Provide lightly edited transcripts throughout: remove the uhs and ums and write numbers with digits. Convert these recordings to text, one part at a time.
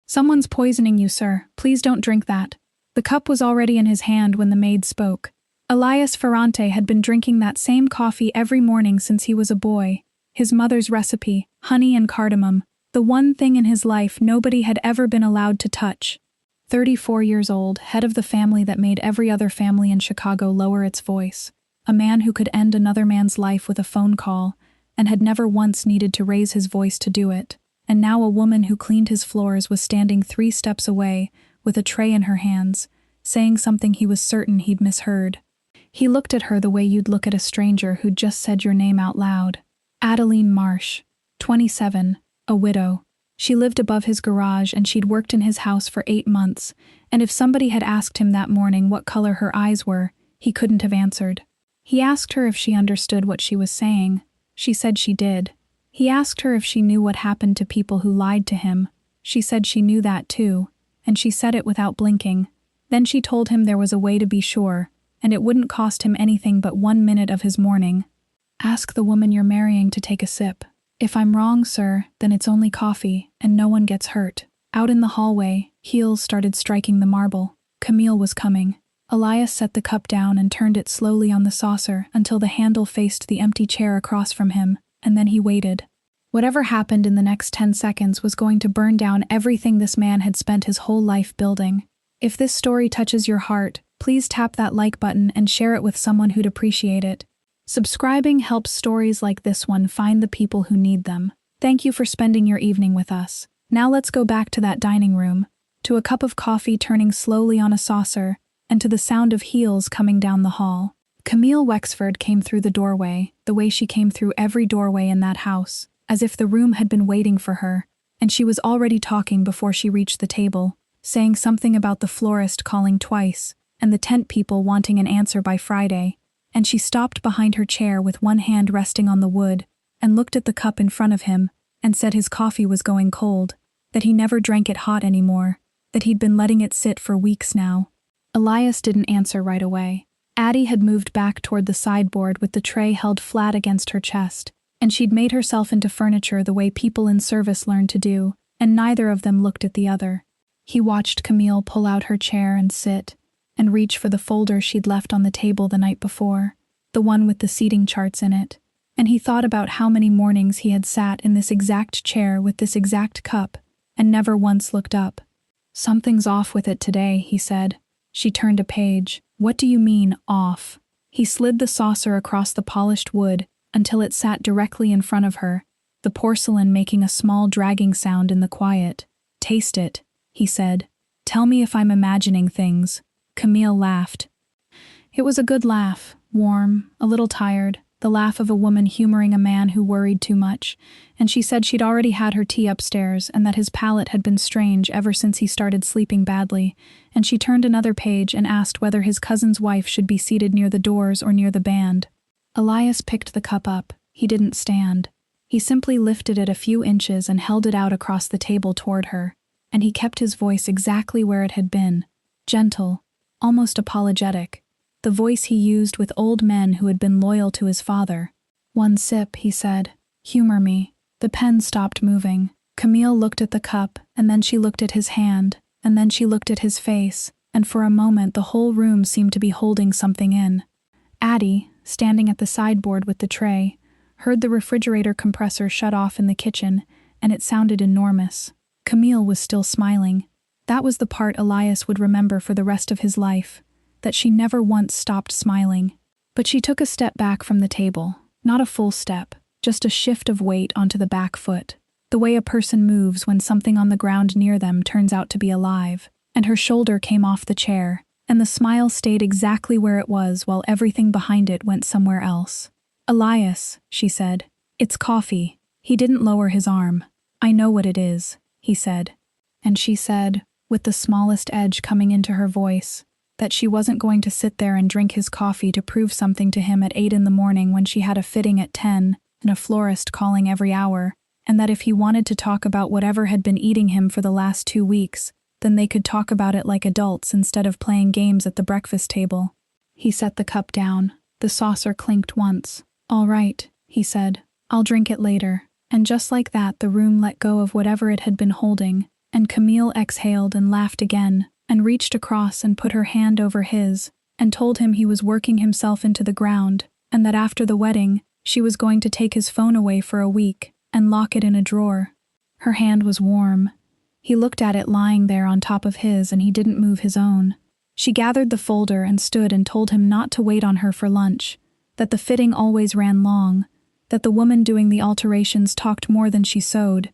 "Someone's poisoning you, sir. Please don't drink that." The cup was already in his hand when the maid spoke. Elias Ferrante had been drinking that same coffee every morning since he was a boy. His mother's recipe, honey and cardamom, the one thing in his life nobody had ever been allowed to touch. 34 years old, head of the family that made every other family in Chicago lower its voice. A man who could end another man's life with a phone call, and had never once needed to raise his voice to do it. And now a woman who cleaned his floors was standing 3 steps away, with a tray in her hands, saying something he was certain he'd misheard. He looked at her the way you'd look at a stranger who'd just said your name out loud. Adeline Marsh, 27, a widow. She lived above his garage and she'd worked in his house for 8 months, and if somebody had asked him that morning what color her eyes were, he couldn't have answered. He asked her if she understood what she was saying. She said she did. He asked her if she knew what happened to people who lied to him. She said she knew that too, and she said it without blinking. Then she told him there was a way to be sure, and it wouldn't cost him anything but 1 minute of his morning. "Ask the woman you're marrying to take a sip. If I'm wrong, sir, then it's only coffee, and no one gets hurt." Out in the hallway, heels started striking the marble. Camille was coming. Elias set the cup down and turned it slowly on the saucer until the handle faced the empty chair across from him, and then he waited. Whatever happened in the next 10 seconds was going to burn down everything this man had spent his whole life building. If this story touches your heart, please tap that like button and share it with someone who'd appreciate it. Subscribing helps stories like this one find the people who need them. Thank you for spending your evening with us. Now let's go back to that dining room, to a cup of coffee turning slowly on a saucer, and to the sound of heels coming down the hall. Camille Wexford came through the doorway, the way she came through every doorway in that house, as if the room had been waiting for her, and she was already talking before she reached the table, saying something about the florist calling twice, and the tent people wanting an answer by Friday, and she stopped behind her chair with one hand resting on the wood, and looked at the cup in front of him, and said his coffee was going cold, that he never drank it hot anymore, that he'd been letting it sit for weeks now. Elias didn't answer right away. Addie had moved back toward the sideboard with the tray held flat against her chest, and she'd made herself into furniture the way people in service learn to do, and neither of them looked at the other. He watched Camille pull out her chair and sit, and reach for the folder she'd left on the table the night before, the one with the seating charts in it, and he thought about how many mornings he had sat in this exact chair with this exact cup, and never once looked up. "Something's off with it today," he said. She turned a page. "What do you mean, off?" He slid the saucer across the polished wood until it sat directly in front of her, the porcelain making a small dragging sound in the quiet. "Taste it," he said. "Tell me if I'm imagining things." Camille laughed. It was a good laugh, warm, a little tired, the laugh of a woman humoring a man who worried too much, and she said she'd already had her tea upstairs and that his palate had been strange ever since he started sleeping badly, and she turned another page and asked whether his cousin's wife should be seated near the doors or near the band. Elias picked the cup up. He didn't stand. He simply lifted it a few inches and held it out across the table toward her, and he kept his voice exactly where it had been, gentle, almost apologetic, the voice he used with old men who had been loyal to his father. "One sip," he said. "Humor me." The pen stopped moving. Camille looked at the cup, and then she looked at his hand, and then she looked at his face, and for a moment the whole room seemed to be holding something in. Addie, standing at the sideboard with the tray, heard the refrigerator compressor shut off in the kitchen, and it sounded enormous. Camille was still smiling. That was the part Elias would remember for the rest of his life, that she never once stopped smiling. But she took a step back from the table, not a full step, just a shift of weight onto the back foot, the way a person moves when something on the ground near them turns out to be alive, and her shoulder came off the chair, and the smile stayed exactly where it was while everything behind it went somewhere else. "Elias," she said, "it's coffee." He didn't lower his arm. "I know what it is," he said. And she said, with the smallest edge coming into her voice, that she wasn't going to sit there and drink his coffee to prove something to him at 8 in the morning when she had a fitting at 10 and a florist calling every hour, and that if he wanted to talk about whatever had been eating him for the last 2 weeks, then they could talk about it like adults instead of playing games at the breakfast table. He set the cup down. The saucer clinked once. "All right," he said. "I'll drink it later." And just like that, the room let go of whatever it had been holding, And Camille exhaled and laughed again, and reached across and put her hand over his, and told him he was working himself into the ground, and that after the wedding, she was going to take his phone away for a week, and lock it in a drawer. Her hand was warm. He looked at it lying there on top of his, and he didn't move his own. She gathered the folder and stood and told him not to wait on her for lunch, that the fitting always ran long, that the woman doing the alterations talked more than she sewed,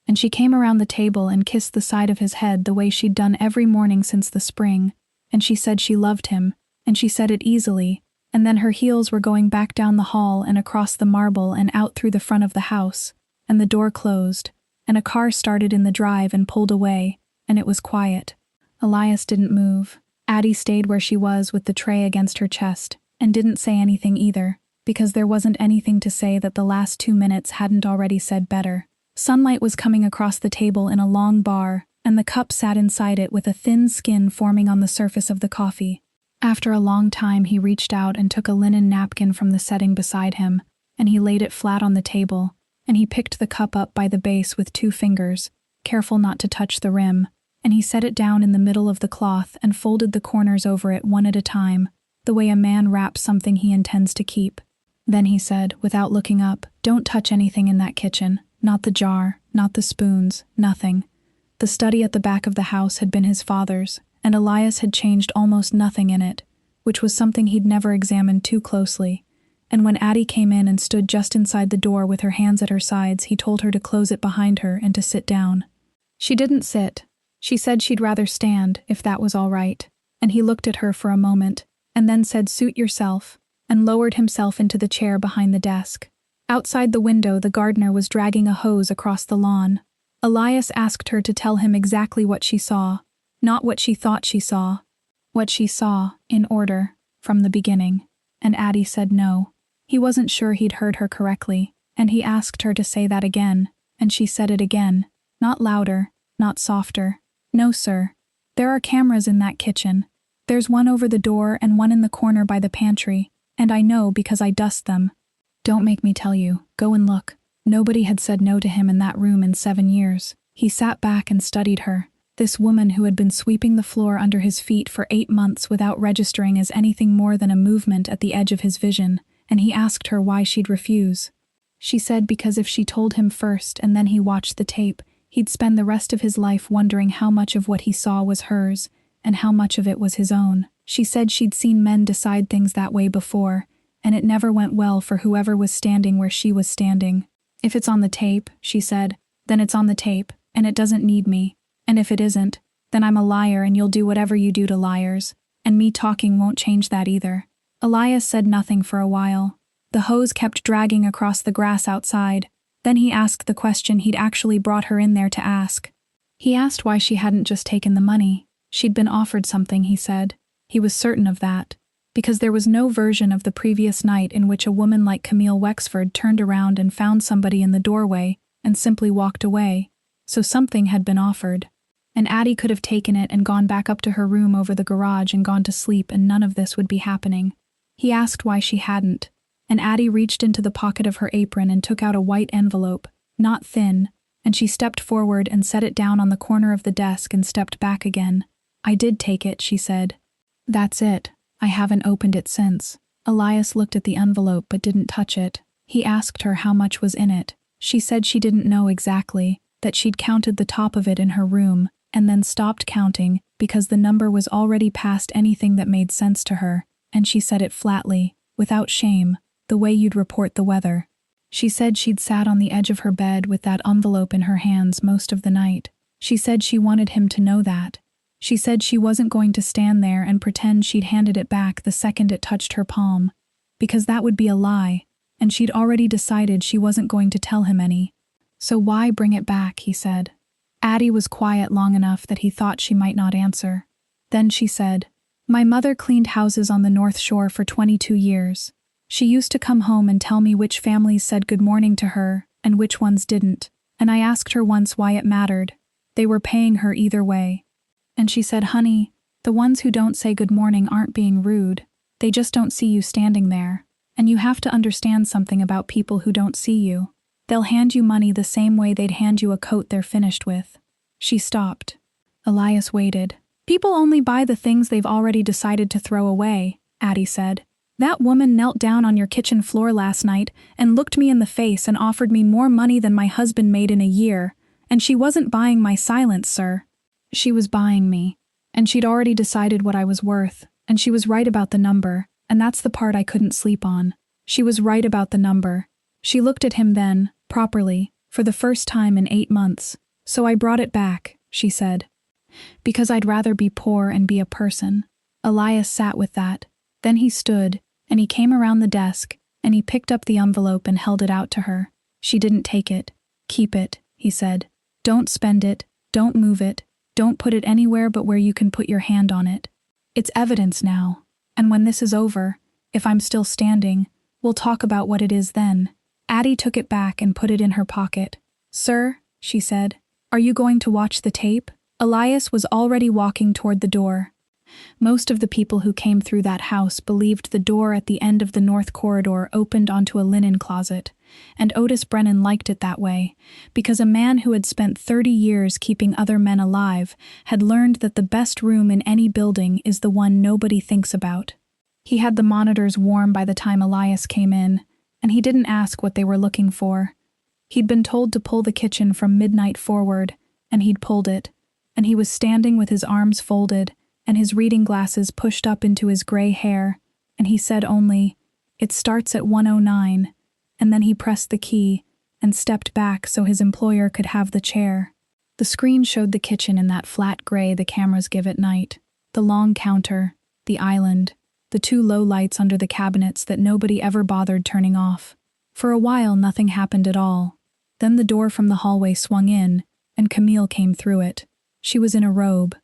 and she came around the table and kissed the side of his head the way she'd done every morning since the spring, and she said she loved him, and she said it easily, and then her heels were going back down the hall and across the marble and out through the front of the house, and the door closed, and a car started in the drive and pulled away, and it was quiet. Elias didn't move. Addie stayed where she was with the tray against her chest, and didn't say anything either, because there wasn't anything to say that the last 2 minutes hadn't already said better. Sunlight was coming across the table in a long bar, and the cup sat inside it with a thin skin forming on the surface of the coffee. After a long time he reached out and took a linen napkin from the setting beside him, and he laid it flat on the table, and he picked the cup up by the base with 2 fingers, careful not to touch the rim, and he set it down in the middle of the cloth and folded the corners over it one at a time, the way a man wraps something he intends to keep. Then he said, without looking up, "Don't touch anything in that kitchen. Not the jar, not the spoons, nothing." The study at the back of the house had been his father's, and Elias had changed almost nothing in it, which was something he'd never examined too closely. And when Addie came in and stood just inside the door with her hands at her sides, he told her to close it behind her and to sit down. She didn't sit. She said she'd rather stand, if that was all right, and he looked at her for a moment, and then said, "Suit yourself," and lowered himself into the chair behind the desk. Outside the window, the gardener was dragging a hose across the lawn. Elias asked her to tell him exactly what she saw, not what she thought she saw. What she saw, in order, from the beginning. And Addie said no. He wasn't sure he'd heard her correctly, and he asked her to say that again, and she said it again, not louder, not softer. "No, sir. There are cameras in that kitchen. There's one over the door and one in the corner by the pantry, and I know because I dust them. Don't make me tell you. Go and look." Nobody had said no to him in that room in 7 years. He sat back and studied her, this woman who had been sweeping the floor under his feet for 8 months without registering as anything more than a movement at the edge of his vision, and he asked her why she'd refuse. She said because if she told him first and then he watched the tape, he'd spend the rest of his life wondering how much of what he saw was hers, and how much of it was his own. She said she'd seen men decide things that way before, and it never went well for whoever was standing where she was standing. "If it's on the tape," she said, "then it's on the tape, and it doesn't need me. And if it isn't, then I'm a liar and you'll do whatever you do to liars, and me talking won't change that either." Elias said nothing for a while. The hose kept dragging across the grass outside. Then he asked the question he'd actually brought her in there to ask. He asked why she hadn't just taken the money. She'd been offered something, he said. He was certain of that, because there was no version of the previous night in which a woman like Camille Wexford turned around and found somebody in the doorway and simply walked away. So something had been offered. And Addie could have taken it and gone back up to her room over the garage and gone to sleep, and none of this would be happening. He asked why she hadn't, and Addie reached into the pocket of her apron and took out a white envelope, not thin, and she stepped forward and set it down on the corner of the desk and stepped back again. "I did take it," she said. "That's it. I haven't opened it since." Elias looked at the envelope but didn't touch it. He asked her how much was in it. She said she didn't know exactly, that she'd counted the top of it in her room, and then stopped counting because the number was already past anything that made sense to her, and she said it flatly, without shame, the way you'd report the weather. She said she'd sat on the edge of her bed with that envelope in her hands most of the night. She said she wanted him to know that. She said she wasn't going to stand there and pretend she'd handed it back the second it touched her palm, because that would be a lie, and she'd already decided she wasn't going to tell him any. "So why bring it back?" he said. Addie was quiet long enough that he thought she might not answer. Then she said, "My mother cleaned houses on the North Shore for 22 years. She used to come home and tell me which families said good morning to her and which ones didn't, and I asked her once why it mattered. They were paying her either way. And she said, 'Honey, the ones who don't say good morning aren't being rude. They just don't see you standing there. And you have to understand something about people who don't see you. They'll hand you money the same way they'd hand you a coat they're finished with. She stopped. Elias waited. People only buy the things they've already decided to throw away, Addie said. That woman knelt down on your kitchen floor last night and looked me in the face and offered me more money than my husband made in a year, and she wasn't buying my silence, sir. She was buying me, and she'd already decided what I was worth, and she was right about the number, and that's the part I couldn't sleep on. She was right about the number. She looked at him then, properly, for the first time in 8 months. So I brought it back, she said. Because I'd rather be poor and be a person. Elias sat with that. Then he stood, and he came around the desk, and he picked up the envelope and held it out to her. She didn't take it. Keep it, he said. Don't spend it, don't move it, don't put it anywhere but where you can put your hand on it. It's evidence now, and when this is over, if I'm still standing, we'll talk about what it is then. Addie took it back and put it in her pocket. Sir, she said, are you going to watch the tape? Elias was already walking toward the door. Most of the people who came through that house believed the door at the end of the north corridor opened onto a linen closet, and Otis Brennan liked it that way, because a man who had spent 30 years keeping other men alive had learned that the best room in any building is the one nobody thinks about. He had the monitors warm by the time Elias came in, and he didn't ask what they were looking for. He'd been told to pull the kitchen from midnight forward, and he'd pulled it, and he was standing with his arms folded and his reading glasses pushed up into his gray hair, and he said only, "It starts at 109, and then he pressed the key and stepped back so his employer could have the chair. The screen showed the kitchen in that flat gray the cameras give at night, the long counter, the island, the 2 low lights under the cabinets that nobody ever bothered turning off. For a while nothing happened at all. Then the door from the hallway swung in, and Camille came through it. She was in a robe.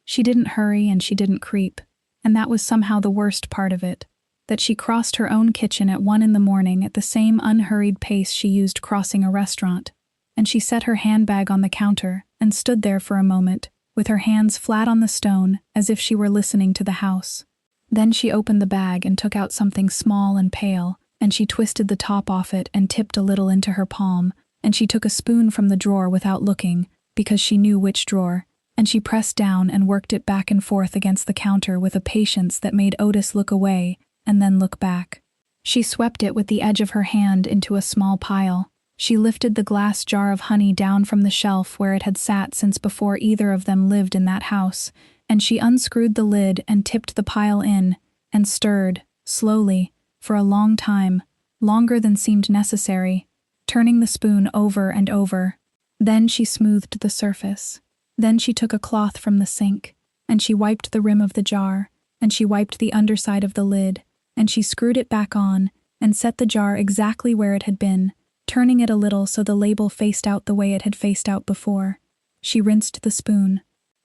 She didn't hurry and she didn't creep, and that was somehow the worst part of it, that she crossed her own kitchen at 1 in the morning at the same unhurried pace she used crossing a restaurant, and she set her handbag on the counter and stood there for a moment, with her hands flat on the stone as if she were listening to the house. Then she opened the bag and took out something small and pale, and she twisted the top off it and tipped a little into her palm, and she took a spoon from the drawer without looking, because she knew which drawer, and she pressed down and worked it back and forth against the counter with a patience that made Otis look away and then look back. She swept it with the edge of her hand into a small pile. She lifted the glass jar of honey down from the shelf where it had sat since before either of them lived in that house, and she unscrewed the lid and tipped the pile in, and stirred, slowly, for a long time, longer than seemed necessary, turning the spoon over and over. Then she smoothed the surface. Then she took a cloth from the sink, and she wiped the rim of the jar, and she wiped the underside of the lid, and she screwed it back on, and set the jar exactly where it had been, turning it a little so the label faced out the way it had faced out before. She rinsed the spoon.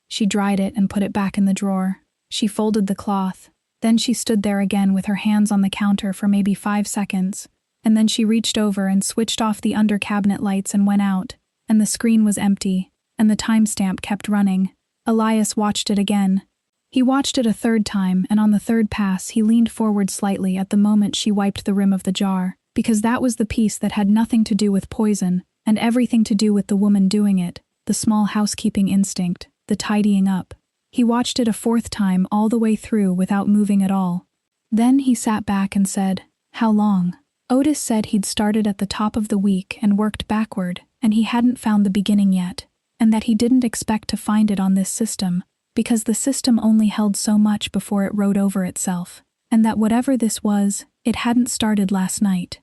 She dried it and put it back in the drawer. She folded the cloth. Then she stood there again with her hands on the counter for maybe 5 seconds, and then she reached over and switched off the under-cabinet lights and went out, and the screen was empty, and the timestamp kept running. Elias watched it again. He watched it a 3rd time, and on the 3rd pass he leaned forward slightly at the moment she wiped the rim of the jar, because that was the piece that had nothing to do with poison, and everything to do with the woman doing it, the small housekeeping instinct, the tidying up. He watched it a 4th time all the way through without moving at all. Then he sat back and said, "How long?" Otis said he'd started at the top of the week and worked backward, and he hadn't found the beginning yet, and that he didn't expect to find it on this system, because the system only held so much before it wrote over itself, and that whatever this was, it hadn't started last night.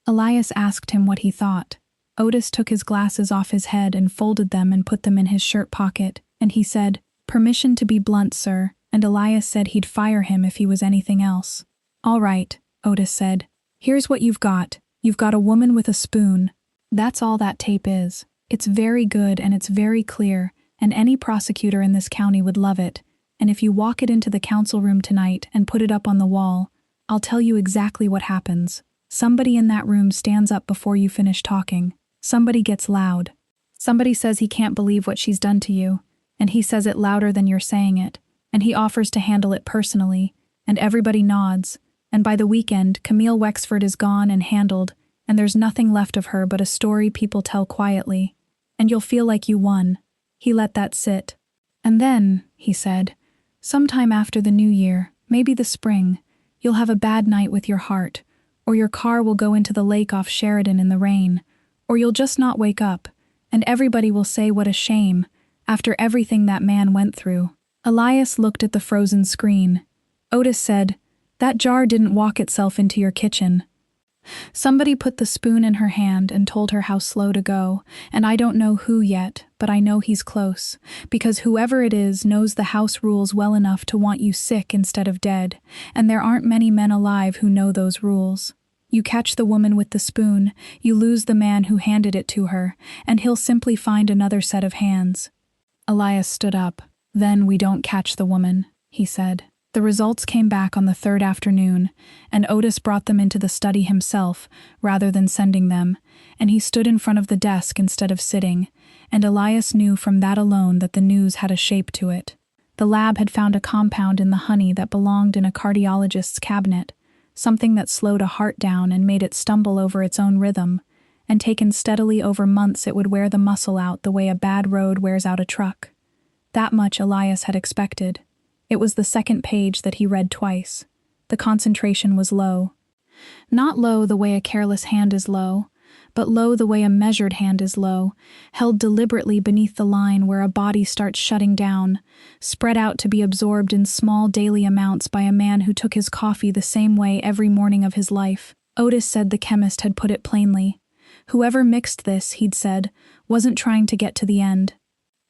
Elias asked him what he thought. Otis took his glasses off his head and folded them and put them in his shirt pocket, and he said, "Permission to be blunt, sir," and Elias said he'd fire him if he was anything else. "All right," Otis said. "Here's what you've got. You've got a woman with a spoon. That's all that tape is. It's very good and it's very clear, and any prosecutor in this county would love it, and if you walk it into the council room tonight and put it up on the wall, I'll tell you exactly what happens. Somebody in that room stands up before you finish talking. Somebody gets loud. Somebody says he can't believe what she's done to you, and he says it louder than you're saying it, and he offers to handle it personally, and everybody nods, and by the weekend, Camille Wexford is gone and handled, and there's nothing left of her but a story people tell quietly, and you'll feel like you won. He let that sit. "And then," he said, "sometime after the new year, maybe the spring, you'll have a bad night with your heart, or your car will go into the lake off Sheridan in the rain, or you'll just not wake up, and everybody will say what a shame, after everything that man went through." Elias looked at the frozen screen. Otis said, "That jar didn't walk itself into your kitchen." Somebody put the spoon in her hand and told her how slow to go, and I don't know who yet, but I know he's close, because whoever it is knows the house rules well enough to want you sick instead of dead, and there aren't many men alive who know those rules. You catch the woman with the spoon, you lose the man who handed it to her, and he'll simply find another set of hands. Elias stood up. "Then we don't catch the woman," he said. The results came back on the third afternoon, and Otis brought them into the study himself, rather than sending them, and he stood in front of the desk instead of sitting, and Elias knew from that alone that the news had a shape to it. The lab had found a compound in the honey that belonged in a cardiologist's cabinet, something that slowed a heart down and made it stumble over its own rhythm, and taken steadily over months it would wear the muscle out the way a bad road wears out a truck. That much Elias had expected. It was the second page that he read twice. The concentration was low. Not low the way a careless hand is low, but low the way a measured hand is low, held deliberately beneath the line where a body starts shutting down, spread out to be absorbed in small daily amounts by a man who took his coffee the same way every morning of his life. Otis said the chemist had put it plainly. Whoever mixed this, he'd said, wasn't trying to get to the end.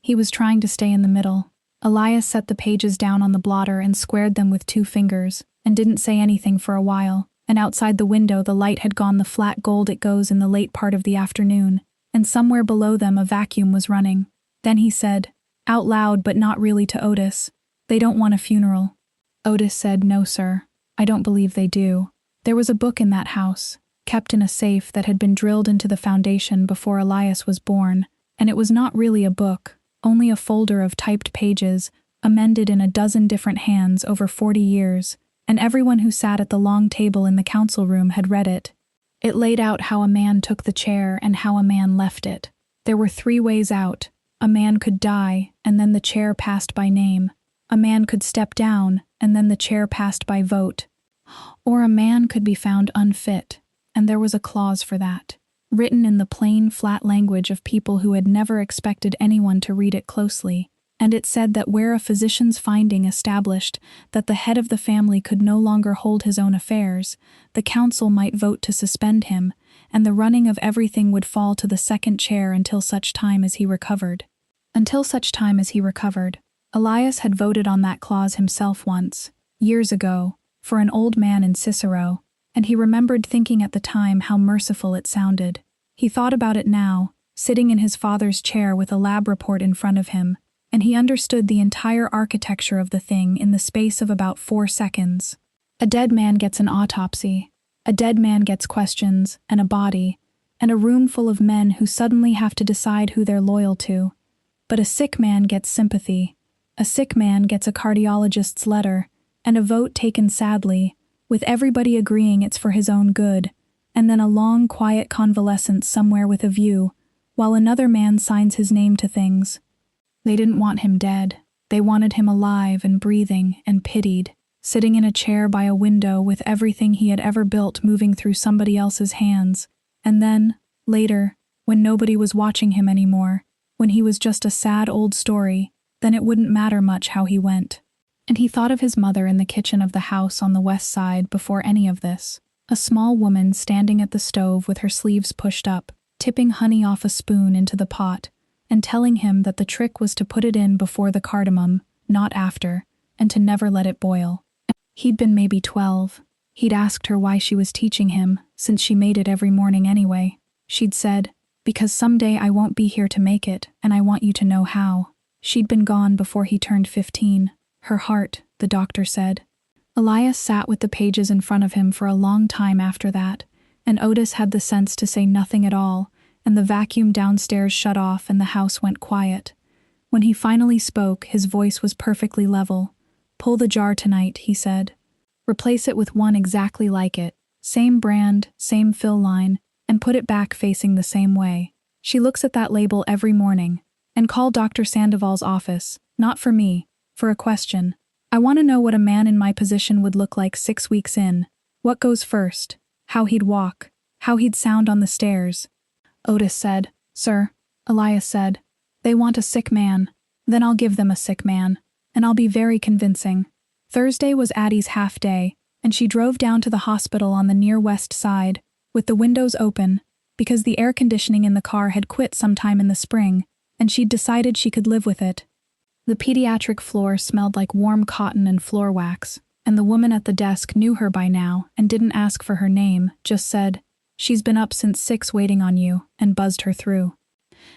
He was trying to stay in the middle. Elias set the pages down on the blotter and squared them with 2 fingers, and didn't say anything for a while, and outside the window the light had gone the flat gold it goes in the late part of the afternoon, and somewhere below them a vacuum was running. Then he said, out loud but not really to Otis, "They don't want a funeral." Otis said, "No, sir. I don't believe they do. There was a book in that house, kept in a safe that had been drilled into the foundation before Elias was born, and it was not really a book, only a folder of typed pages, amended in a dozen different hands over 40 years, and everyone who sat at the long table in the council room had read it. It laid out how a man took the chair and how a man left it. There were 3 ways out. A man could die, and then the chair passed by name. A man could step down, and then the chair passed by vote. Or a man could be found unfit, and there was a clause for that, written in the plain, flat language of people who had never expected anyone to read it closely, and it said that where a physician's finding established that the head of the family could no longer hold his own affairs, the council might vote to suspend him, and the running of everything would fall to the second chair until such time as he recovered. Until such time as he recovered. Elias had voted on that clause himself once, years ago, for an old man in Cicero, and he remembered thinking at the time how merciful it sounded. He thought about it now, sitting in his father's chair with a lab report in front of him, and he understood the entire architecture of the thing in the space of about 4 seconds. A dead man gets an autopsy, a dead man gets questions, and a body, and a room full of men who suddenly have to decide who they're loyal to. But a sick man gets sympathy, a sick man gets a cardiologist's letter, and a vote taken sadly, with everybody agreeing it's for his own good, and then a long, quiet convalescence somewhere with a view, while another man signs his name to things. They didn't want him dead. They wanted him alive and breathing and pitied, sitting in a chair by a window with everything he had ever built moving through somebody else's hands, and then, later, when nobody was watching him anymore, when he was just a sad old story, then it wouldn't matter much how he went. And he thought of his mother in the kitchen of the house on the west side before any of this, a small woman standing at the stove with her sleeves pushed up, tipping honey off a spoon into the pot, and telling him that the trick was to put it in before the cardamom, not after, and to never let it boil. He'd been maybe 12. He'd asked her why she was teaching him, since she made it every morning anyway. She'd said, "Because someday I won't be here to make it, and I want you to know how." She'd been gone before he turned 15. Her heart, the doctor said. Elias sat with the pages in front of him for a long time after that, and Otis had the sense to say nothing at all, and the vacuum downstairs shut off and the house went quiet. When he finally spoke, his voice was perfectly level. "Pull the jar tonight," he said. "Replace it with one exactly like it, same brand, same fill line, and put it back facing the same way. She looks at that label every morning. And call Dr. Sandoval's office, not for me, for a question. I want to know what a man in my position would look like 6 weeks in. What goes first? How he'd walk. How he'd sound on the stairs. Otis said, "Sir," Elias said, "they want a sick man. Then I'll give them a sick man. And I'll be very convincing." Thursday was Addie's half day, and she drove down to the hospital on the near west side, with the windows open, because the air conditioning in the car had quit sometime in the spring, and she'd decided she could live with it. The pediatric floor smelled like warm cotton and floor wax, and the woman at the desk knew her by now and didn't ask for her name, just said, "She's been up since 6 waiting on you," and buzzed her through.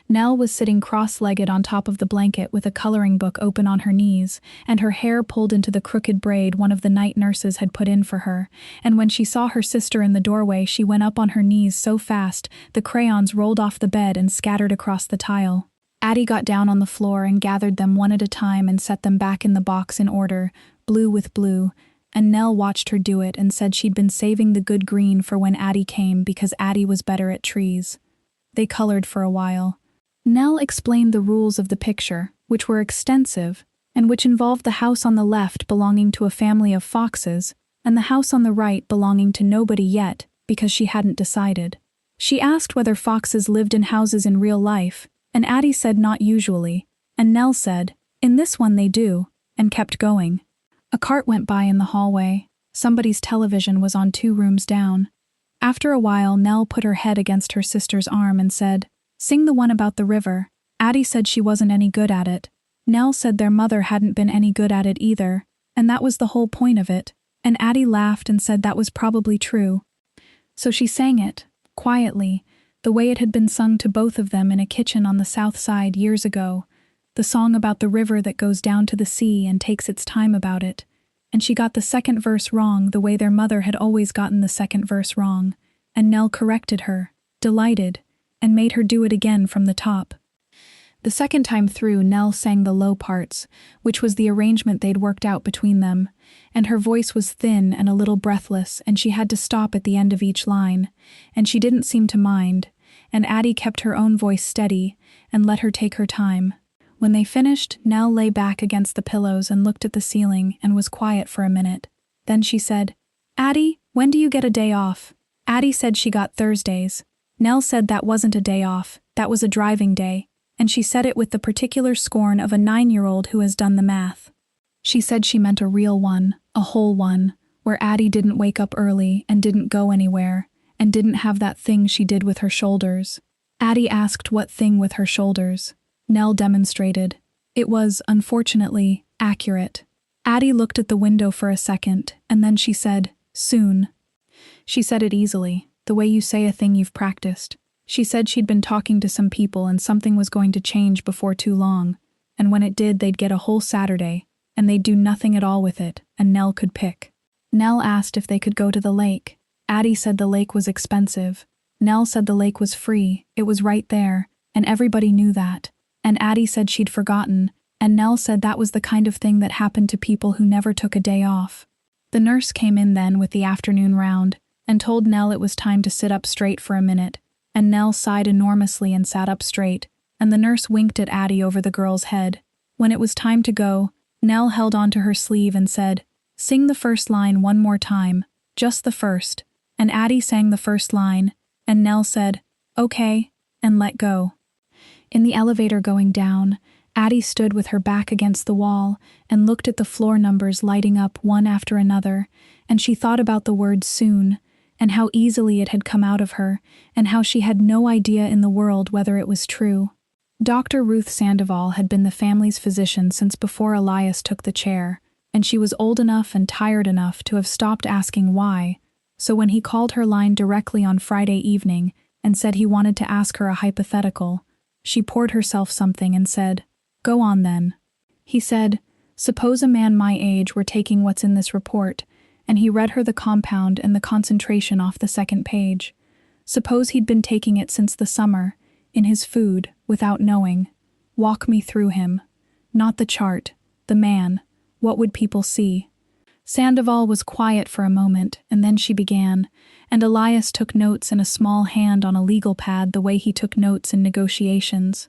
Nell was sitting cross-legged on top of the blanket with a coloring book open on her knees, and her hair pulled into the crooked braid one of the night nurses had put in for her, and when she saw her sister in the doorway she went up on her knees so fast the crayons rolled off the bed and scattered across the tile. Addie got down on the floor and gathered them one at a time and set them back in the box in order, blue with blue, and Nell watched her do it and said she'd been saving the good green for when Addie came because Addie was better at trees. They colored for a while. Nell explained the rules of the picture, which were extensive, and which involved the house on the left belonging to a family of foxes, and the house on the right belonging to nobody yet, because she hadn't decided. She asked whether foxes lived in houses in real life, and Addie said not usually, and Nell said, "In this one they do," and kept going. A cart went by in the hallway. Somebody's television was on 2 rooms down. After a while, Nell put her head against her sister's arm and said, "Sing the one about the river." Addie said she wasn't any good at it. Nell said their mother hadn't been any good at it either, and that was the whole point of it, and Addie laughed and said that was probably true. So she sang it, quietly, the way it had been sung to both of them in a kitchen on the south side years ago, the song about the river that goes down to the sea and takes its time about it, and she got the second verse wrong the way their mother had always gotten the second verse wrong, and Nell corrected her, delighted, and made her do it again from the top. The second time through, Nell sang the low parts, which was the arrangement they'd worked out between them, and her voice was thin and a little breathless, and she had to stop at the end of each line, and she didn't seem to mind, and Addie kept her own voice steady and let her take her time. When they finished, Nell lay back against the pillows and looked at the ceiling and was quiet for a minute. Then she said, "Addie, when do you get a day off?" Addie said she got Thursdays. Nell said that wasn't a day off, that was a driving day, and she said it with the particular scorn of a 9-year-old who has done the math. She said she meant a real one, a whole one, where Addie didn't wake up early and didn't go anywhere, and didn't have that thing she did with her shoulders. Addie asked what thing with her shoulders. Nell demonstrated. It was, unfortunately, accurate. Addie looked at the window for a second, and then she said, "Soon." She said it easily, the way you say a thing you've practiced. She said she'd been talking to some people and something was going to change before too long, and when it did they'd get a whole Saturday, and they'd do nothing at all with it, and Nell could pick. Nell asked if they could go to the lake. Addie said the lake was expensive. Nell said the lake was free, it was right there, and everybody knew that. And Addie said she'd forgotten, and Nell said that was the kind of thing that happened to people who never took a day off. The nurse came in then with the afternoon round, and told Nell it was time to sit up straight for a minute, and Nell sighed enormously and sat up straight, and the nurse winked at Addie over the girl's head. When it was time to go, Nell held onto her sleeve and said, "Sing the first line one more time, just the first," and Addie sang the first line, and Nell said, "Okay," and let go. In the elevator going down, Addie stood with her back against the wall and looked at the floor numbers lighting up one after another, and she thought about the word soon, and how easily it had come out of her, and how she had no idea in the world whether it was true. Dr. Ruth Sandoval had been the family's physician since before Elias took the chair, and she was old enough and tired enough to have stopped asking why, so when he called her line directly on Friday evening and said he wanted to ask her a hypothetical, she poured herself something and said, "Go on then." He said, "Suppose a man my age were taking what's in this report," and he read her the compound and the concentration off the second page. Suppose he'd been taking it since the summer, in his food, without knowing. Walk me through him. Not the chart, the man. What would people see? Sandoval was quiet for a moment, and then she began, and Elias took notes in a small hand on a legal pad the way he took notes in negotiations.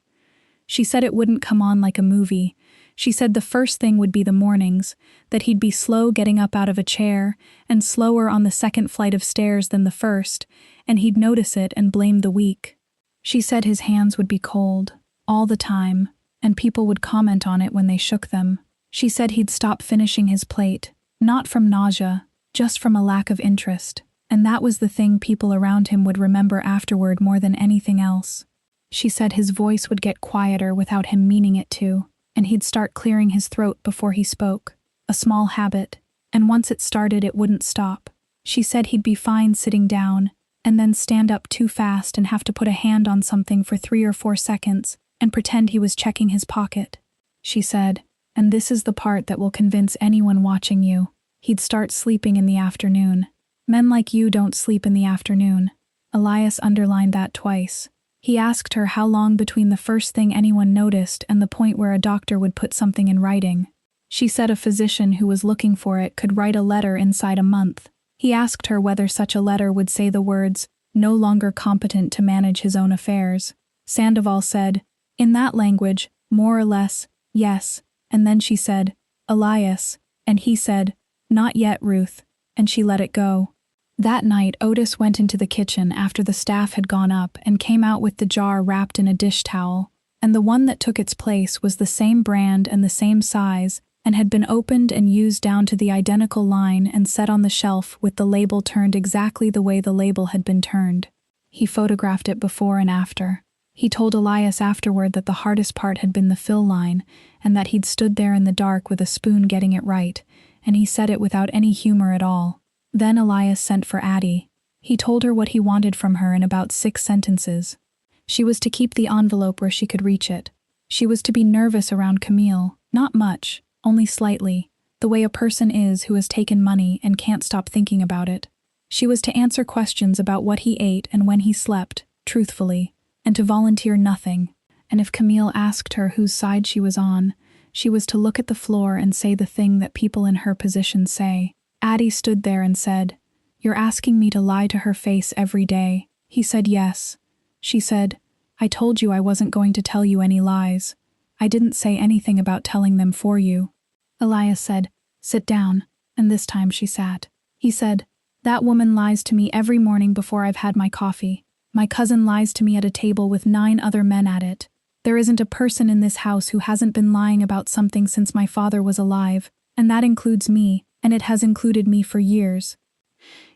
She said it wouldn't come on like a movie. She said the first thing would be the mornings, that he'd be slow getting up out of a chair, and slower on the second flight of stairs than the first, and he'd notice it and blame the week. She said his hands would be cold, all the time, and people would comment on it when they shook them. She said he'd stop finishing his plate, not from nausea, just from a lack of interest, and that was the thing people around him would remember afterward more than anything else. She said his voice would get quieter without him meaning it to, and he'd start clearing his throat before he spoke, a small habit, and once it started it wouldn't stop. She said he'd be fine sitting down, and then stand up too fast and have to put a hand on something for 3 or 4 seconds and pretend he was checking his pocket. She said, and this is the part that will convince anyone watching you, he'd start sleeping in the afternoon. Men like you don't sleep in the afternoon. Elias underlined that twice. He asked her how long between the first thing anyone noticed and the point where a doctor would put something in writing. She said a physician who was looking for it could write a letter inside a month. He asked her whether such a letter would say the words, "no longer competent to manage his own affairs." Sandoval said, in that language, more or less, yes, and then she said, "Elias," and he said, "Not yet, Ruth," and she let it go. That night, Otis went into the kitchen after the staff had gone up and came out with the jar wrapped in a dish towel, and the one that took its place was the same brand and the same size, and had been opened and used down to the identical line and set on the shelf with the label turned exactly the way the label had been turned. He photographed it before and after. He told Elias afterward that the hardest part had been the fill line, and that he'd stood there in the dark with a spoon getting it right, and he said it without any humor at all. Then Elias sent for Addie. He told her what he wanted from her in about 6 sentences. She was to keep the envelope where she could reach it. She was to be nervous around Camille, not much, only slightly, the way a person is who has taken money and can't stop thinking about it. She was to answer questions about what he ate and when he slept, truthfully, and to volunteer nothing, and if Camille asked her whose side she was on, she was to look at the floor and say the thing that people in her position say. Addie stood there and said, "You're asking me to lie to her face every day." He said yes. She said, "I told you I wasn't going to tell you any lies. I didn't say anything about telling them for you." Elias said, "Sit down," and this time she sat. He said, "That woman lies to me every morning before I've had my coffee. My cousin lies to me at a table with 9 other men at it. There isn't a person in this house who hasn't been lying about something since my father was alive, and that includes me, and it has included me for years.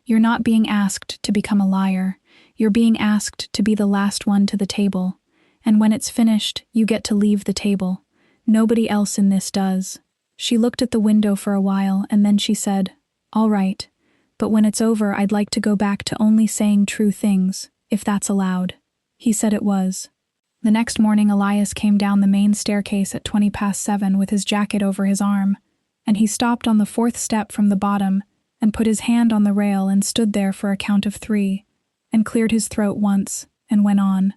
You're not being asked to become a liar. You're being asked to be the last one to the table, and when it's finished, you get to leave the table. Nobody else in this does." She looked at the window for a while, and then she said, "All right, but when it's over I'd like to go back to only saying true things, if that's allowed." He said it was. The next morning Elias came down the main staircase at 7:20 with his jacket over his arm, and he stopped on the 4th step from the bottom and put his hand on the rail and stood there for a count of 3, and cleared his throat once, and went on.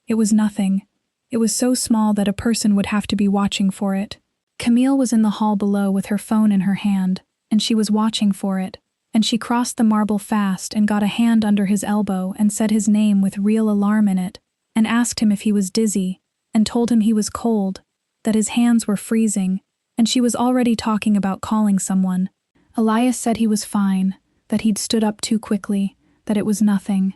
It was nothing. It was so small that a person would have to be watching for it. Camille was in the hall below with her phone in her hand, and she was watching for it, and she crossed the marble fast and got a hand under his elbow and said his name with real alarm in it, and asked him if he was dizzy, and told him he was cold, that his hands were freezing, and she was already talking about calling someone. Elias said he was fine, that he'd stood up too quickly, that it was nothing,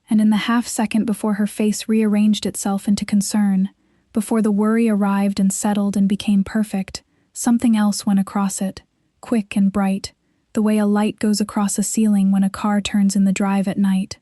and in the half-second before her face rearranged itself into concern, before the worry arrived and settled and became perfect, something else went across it, quick and bright, the way a light goes across a ceiling when a car turns in the drive at night.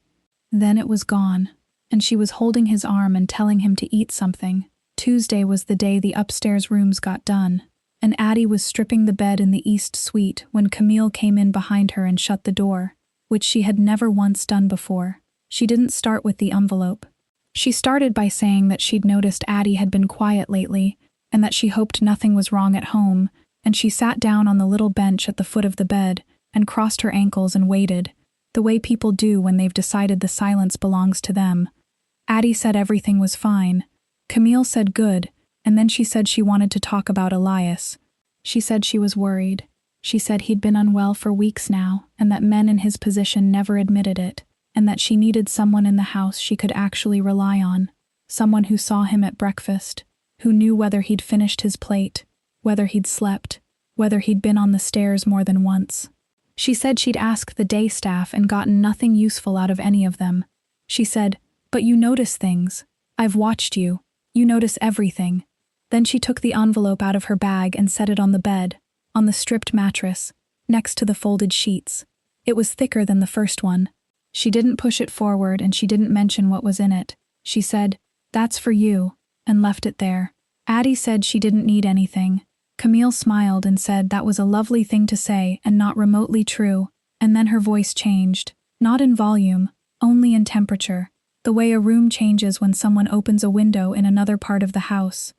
Then it was gone, and she was holding his arm and telling him to eat something. Tuesday was the day the upstairs rooms got done, and Addie was stripping the bed in the East Suite when Camille came in behind her and shut the door, which she had never once done before. She didn't start with the envelope. She started by saying that she'd noticed Addie had been quiet lately, and that she hoped nothing was wrong at home, and she sat down on the little bench at the foot of the bed and crossed her ankles and waited, the way people do when they've decided the silence belongs to them. Addie said everything was fine. Camille said good, and then she said she wanted to talk about Elias. She said she was worried. She said he'd been unwell for weeks now, and that men in his position never admitted it, and that she needed someone in the house she could actually rely on, someone who saw him at breakfast, who knew whether he'd finished his plate, whether he'd slept, whether he'd been on the stairs more than once. She said she'd asked the day staff and gotten nothing useful out of any of them. She said, "But you notice things. I've watched you. You notice everything." Then she took the envelope out of her bag and set it on the bed, on the stripped mattress, next to the folded sheets. It was thicker than the first one. She didn't push it forward and she didn't mention what was in it. She said, "That's for you," and left it there. Addie said she didn't need anything. Camille smiled and said that was a lovely thing to say and not remotely true, and then her voice changed, not in volume, only in temperature, the way a room changes when someone opens a window in another part of the house.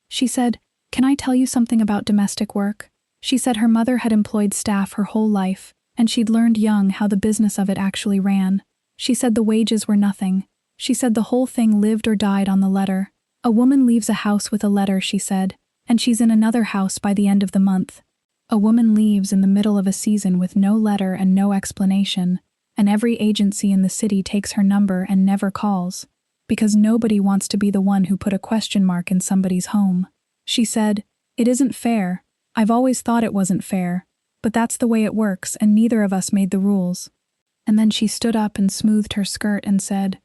She said, "Can I tell you something about domestic work?" She said her mother had employed staff her whole life, and she'd learned young how the business of it actually ran. She said the wages were nothing. She said the whole thing lived or died on the letter. A woman leaves a house with a letter, she said, and she's in another house by the end of the month. A woman leaves in the middle of a season with no letter and no explanation, and every agency in the city takes her number and never calls, because nobody wants to be the one who put a question mark in somebody's home. She said, "It isn't fair. I've always thought it wasn't fair, but that's the way it works and neither of us made the rules." And then she stood up and smoothed her skirt and said,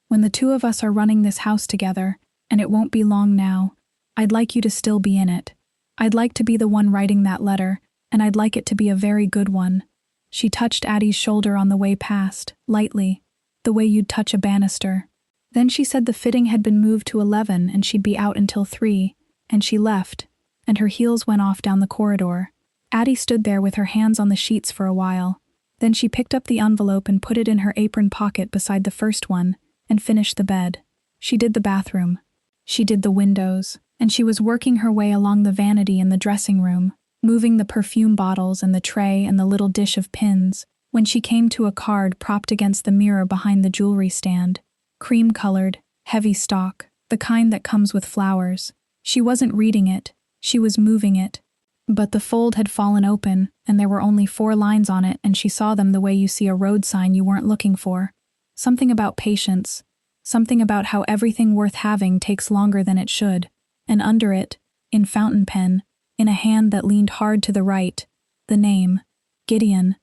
"When the two of us are running this house together, and it won't be long now, I'd like you to still be in it. I'd like to be the one writing that letter, and I'd like it to be a very good one." She touched Addie's shoulder on the way past, lightly, the way you'd touch a banister. Then she said the fitting had been moved to 11 and she'd be out until 3, and she left, and her heels went off down the corridor. Addie stood there with her hands on the sheets for a while. Then she picked up the envelope and put it in her apron pocket beside the first one, and finished the bed. She did the bathroom. She did the windows, and she was working her way along the vanity in the dressing room, moving the perfume bottles and the tray and the little dish of pins, when she came to a card propped against the mirror behind the jewelry stand. Cream-colored, heavy stock, the kind that comes with flowers. She wasn't reading it, she was moving it. But the fold had fallen open, and there were only 4 lines on it, and she saw them the way you see a road sign you weren't looking for. Something about patience, something about how everything worth having takes longer than it should, and under it, in fountain pen, in a hand that leaned hard to the right, the name, Gideon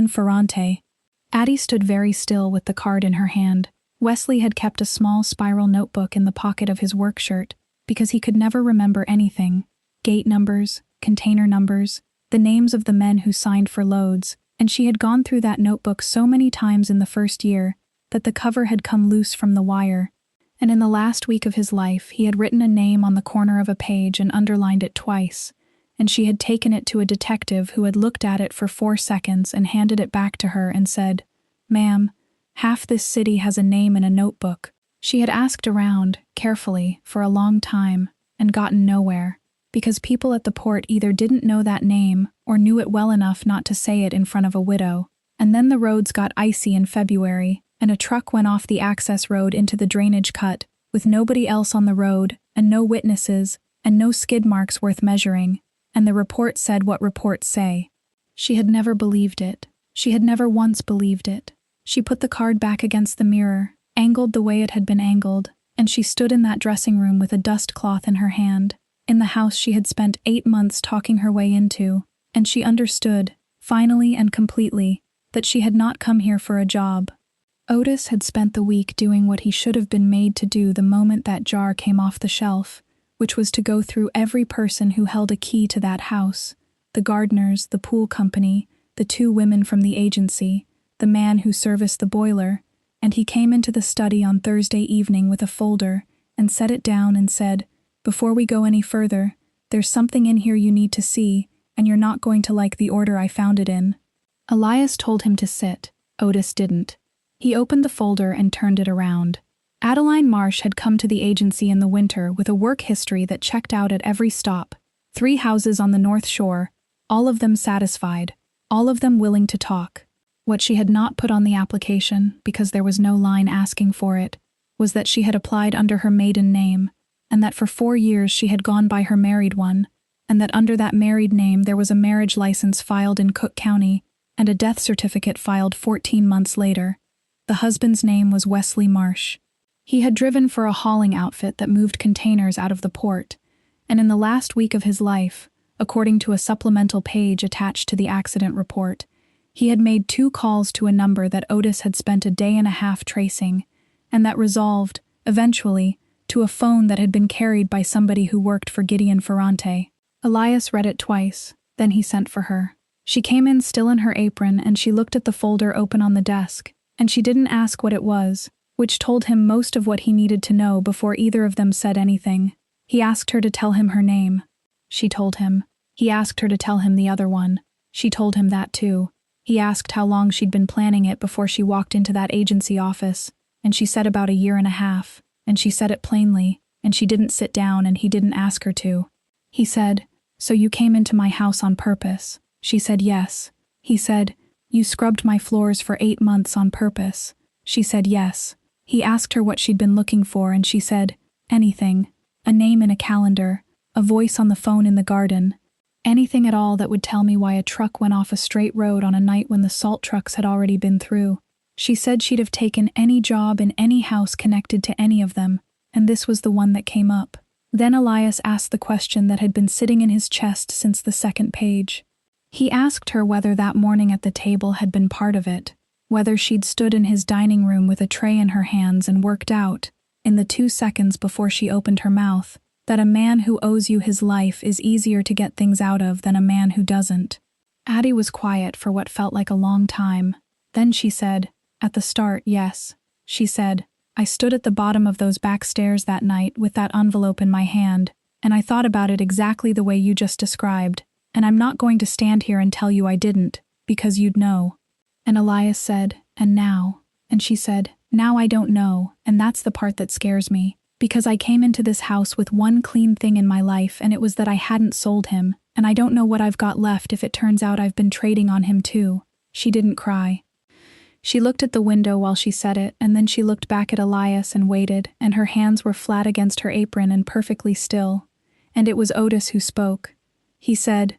Ferrante. Addie stood very still with the card in her hand. Wesley had kept a small spiral notebook in the pocket of his work shirt, because he could never remember anything. Gate numbers, container numbers, the names of the men who signed for loads, and she had gone through that notebook so many times in the first year that the cover had come loose from the wire, and in the last week of his life he had written a name on the corner of a page and underlined it twice, and she had taken it to a detective who had looked at it for 4 seconds and handed it back to her and said, "Ma'am, half this city has a name in a notebook." She had asked around, carefully, for a long time, and gotten nowhere, because people at the port either didn't know that name or knew it well enough not to say it in front of a widow. And then the roads got icy in February, and a truck went off the access road into the drainage cut, with nobody else on the road, and no witnesses, and no skid marks worth measuring, and the report said what reports say. She had never believed it. She had never once believed it. She put the card back against the mirror, angled the way it had been angled, and she stood in that dressing room with a dust cloth in her hand, in the house she had spent 8 months talking her way into, and she understood, finally and completely, that she had not come here for a job. Otis had spent the week doing what he should have been made to do the moment that jar came off the shelf, which was to go through every person who held a key to that house, the gardeners, the pool company, the 2 women from the agency, the man who serviced the boiler, and he came into the study on Thursday evening with a folder and set it down and said, "Before we go any further, there's something in here you need to see, and you're not going to like the order I found it in." Elias told him to sit. Otis didn't. He opened the folder and turned it around. Adeline Marsh had come to the agency in the winter with a work history that checked out at every stop. 3 houses on the North Shore, all of them satisfied, all of them willing to talk. What she had not put on the application, because there was no line asking for it, was that she had applied under her maiden name, and that for 4 years she had gone by her married one, and that under that married name there was a marriage license filed in Cook County and a death certificate filed 14 months later. The husband's name was Wesley Marsh. He had driven for a hauling outfit that moved containers out of the port, and in the last week of his life, according to a supplemental page attached to the accident report, he had made 2 calls to a number that Otis had spent a day and a half tracing, and that resolved, eventually, to a phone that had been carried by somebody who worked for Gideon Ferrante. Elias read it twice, then he sent for her. She came in still in her apron, and she looked at the folder open on the desk, and she didn't ask what it was, which told him most of what he needed to know before either of them said anything. He asked her to tell him her name. She told him. He asked her to tell him the other one. She told him that too. He asked how long she'd been planning it before she walked into that agency office, and she said about a year and a half, and she said it plainly, and she didn't sit down and he didn't ask her to. He said, "So you came into my house on purpose?" She said yes. He said, "You scrubbed my floors for 8 months on purpose?" She said yes. He asked her what she'd been looking for, and she said, "Anything. A name in a calendar, a voice on the phone in the garden. Anything at all that would tell me why a truck went off a straight road on a night when the salt trucks had already been through." She said she'd have taken any job in any house connected to any of them, and this was the one that came up. Then Elias asked the question that had been sitting in his chest since the second page. He asked her whether that morning at the table had been part of it, whether she'd stood in his dining room with a tray in her hands and worked out, in the 2 seconds before she opened her mouth, that a man who owes you his life is easier to get things out of than a man who doesn't. Addie was quiet for what felt like a long time. Then she said, "At the start, yes." She said, "I stood at the bottom of those back stairs that night with that envelope in my hand, and I thought about it exactly the way you just described, and I'm not going to stand here and tell you I didn't, because you'd know." And Elias said, "And now?" And she said, "Now I don't know, and that's the part that scares me, because I came into this house with one clean thing in my life, and it was that I hadn't sold him, and I don't know what I've got left if it turns out I've been trading on him too." She didn't cry. She looked at the window while she said it, and then she looked back at Elias and waited, and her hands were flat against her apron and perfectly still. And it was Otis who spoke. He said,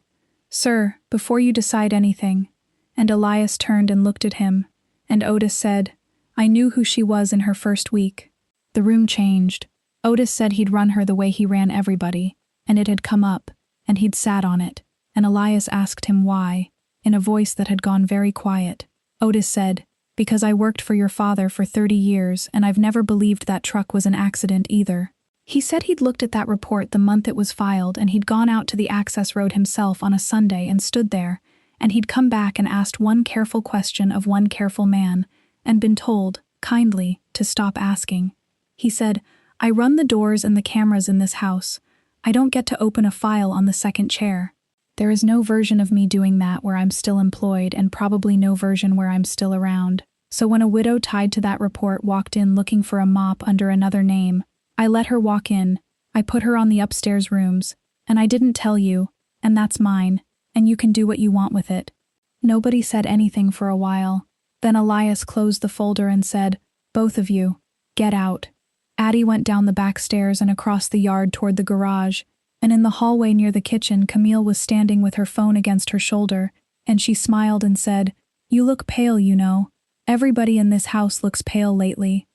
"Sir, before you decide anything." And Elias turned and looked at him, and Otis said, "I knew who she was in her first week." The room changed. Otis said he'd run her the way he ran everybody, and it had come up, and he'd sat on it, and Elias asked him why, in a voice that had gone very quiet. Otis said, "Because I worked for your father for 30 years, and I've never believed that truck was an accident either." He said he'd looked at that report the month it was filed, and he'd gone out to the access road himself on a Sunday and stood there, and he'd come back and asked one careful question of one careful man, and been told, kindly, to stop asking. He said, "I run the doors and the cameras in this house. I don't get to open a file on the second chair. There is no version of me doing that where I'm still employed, and probably no version where I'm still around. So when a widow tied to that report walked in looking for a mop under another name, I let her walk in, I put her on the upstairs rooms, and I didn't tell you, and that's mine, and you can do what you want with it." Nobody said anything for a while. Then Elias closed the folder and said, "Both of you, get out." Addie went down the back stairs and across the yard toward the garage, and in the hallway near the kitchen Camille was standing with her phone against her shoulder, and she smiled and said, "You look pale, you know. Everybody in this house looks pale lately.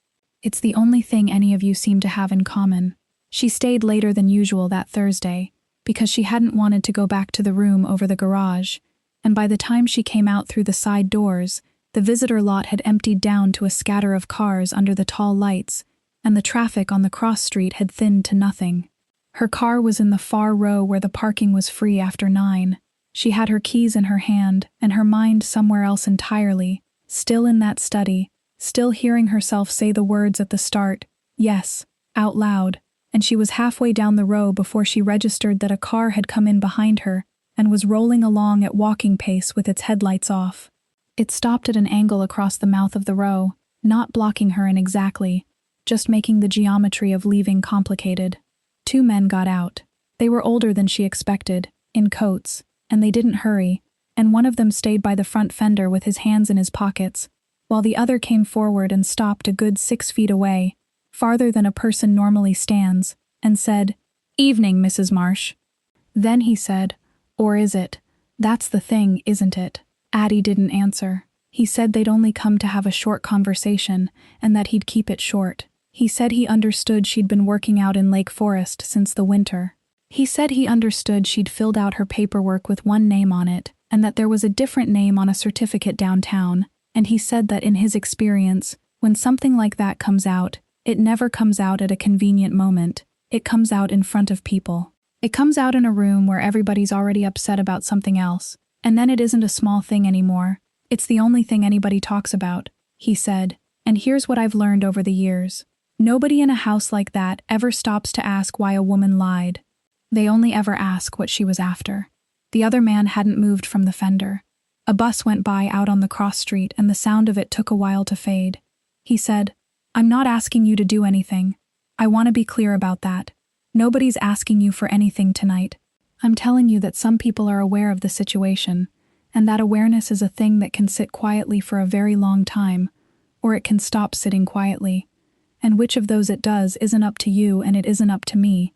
It's the only thing any of you seem to have in common." She stayed later than usual that Thursday, because she hadn't wanted to go back to the room over the garage, and by the time she came out through the side doors, the visitor lot had emptied down to a scatter of cars under the tall lights, and the traffic on the cross street had thinned to nothing. Her car was in the far row where the parking was free after 9. She had her keys in her hand, and her mind somewhere else entirely, still in that study, still hearing herself say the words at the start, "Yes," out loud, and she was halfway down the row before she registered that a car had come in behind her and was rolling along at walking pace with its headlights off. It stopped at an angle across the mouth of the row, not blocking her in exactly, just making the geometry of leaving complicated. 2 men got out. They were older than she expected, in coats, and they didn't hurry, and one of them stayed by the front fender with his hands in his pockets, while the other came forward and stopped a good 6 feet away, farther than a person normally stands, and said, "Evening, Mrs. Marsh." Then he said, "Or is it? That's the thing, isn't it?" Addie didn't answer. He said they'd only come to have a short conversation, and that he'd keep it short. He said he understood she'd been working out in Lake Forest since the winter. He said he understood she'd filled out her paperwork with one name on it, and that there was a different name on a certificate downtown, and he said that in his experience, when something like that comes out, it never comes out at a convenient moment. It comes out in front of people. It comes out in a room where everybody's already upset about something else, and then it isn't a small thing anymore. It's the only thing anybody talks about, he said, and here's what I've learned over the years. Nobody in a house like that ever stops to ask why a woman lied. They only ever ask what she was after. The other man hadn't moved from the fender. A bus went by out on the cross street and the sound of it took a while to fade. He said, I'm not asking you to do anything. I want to be clear about that. Nobody's asking you for anything tonight. I'm telling you that some people are aware of the situation, and that awareness is a thing that can sit quietly for a very long time, or it can stop sitting quietly. And which of those it does isn't up to you and it isn't up to me.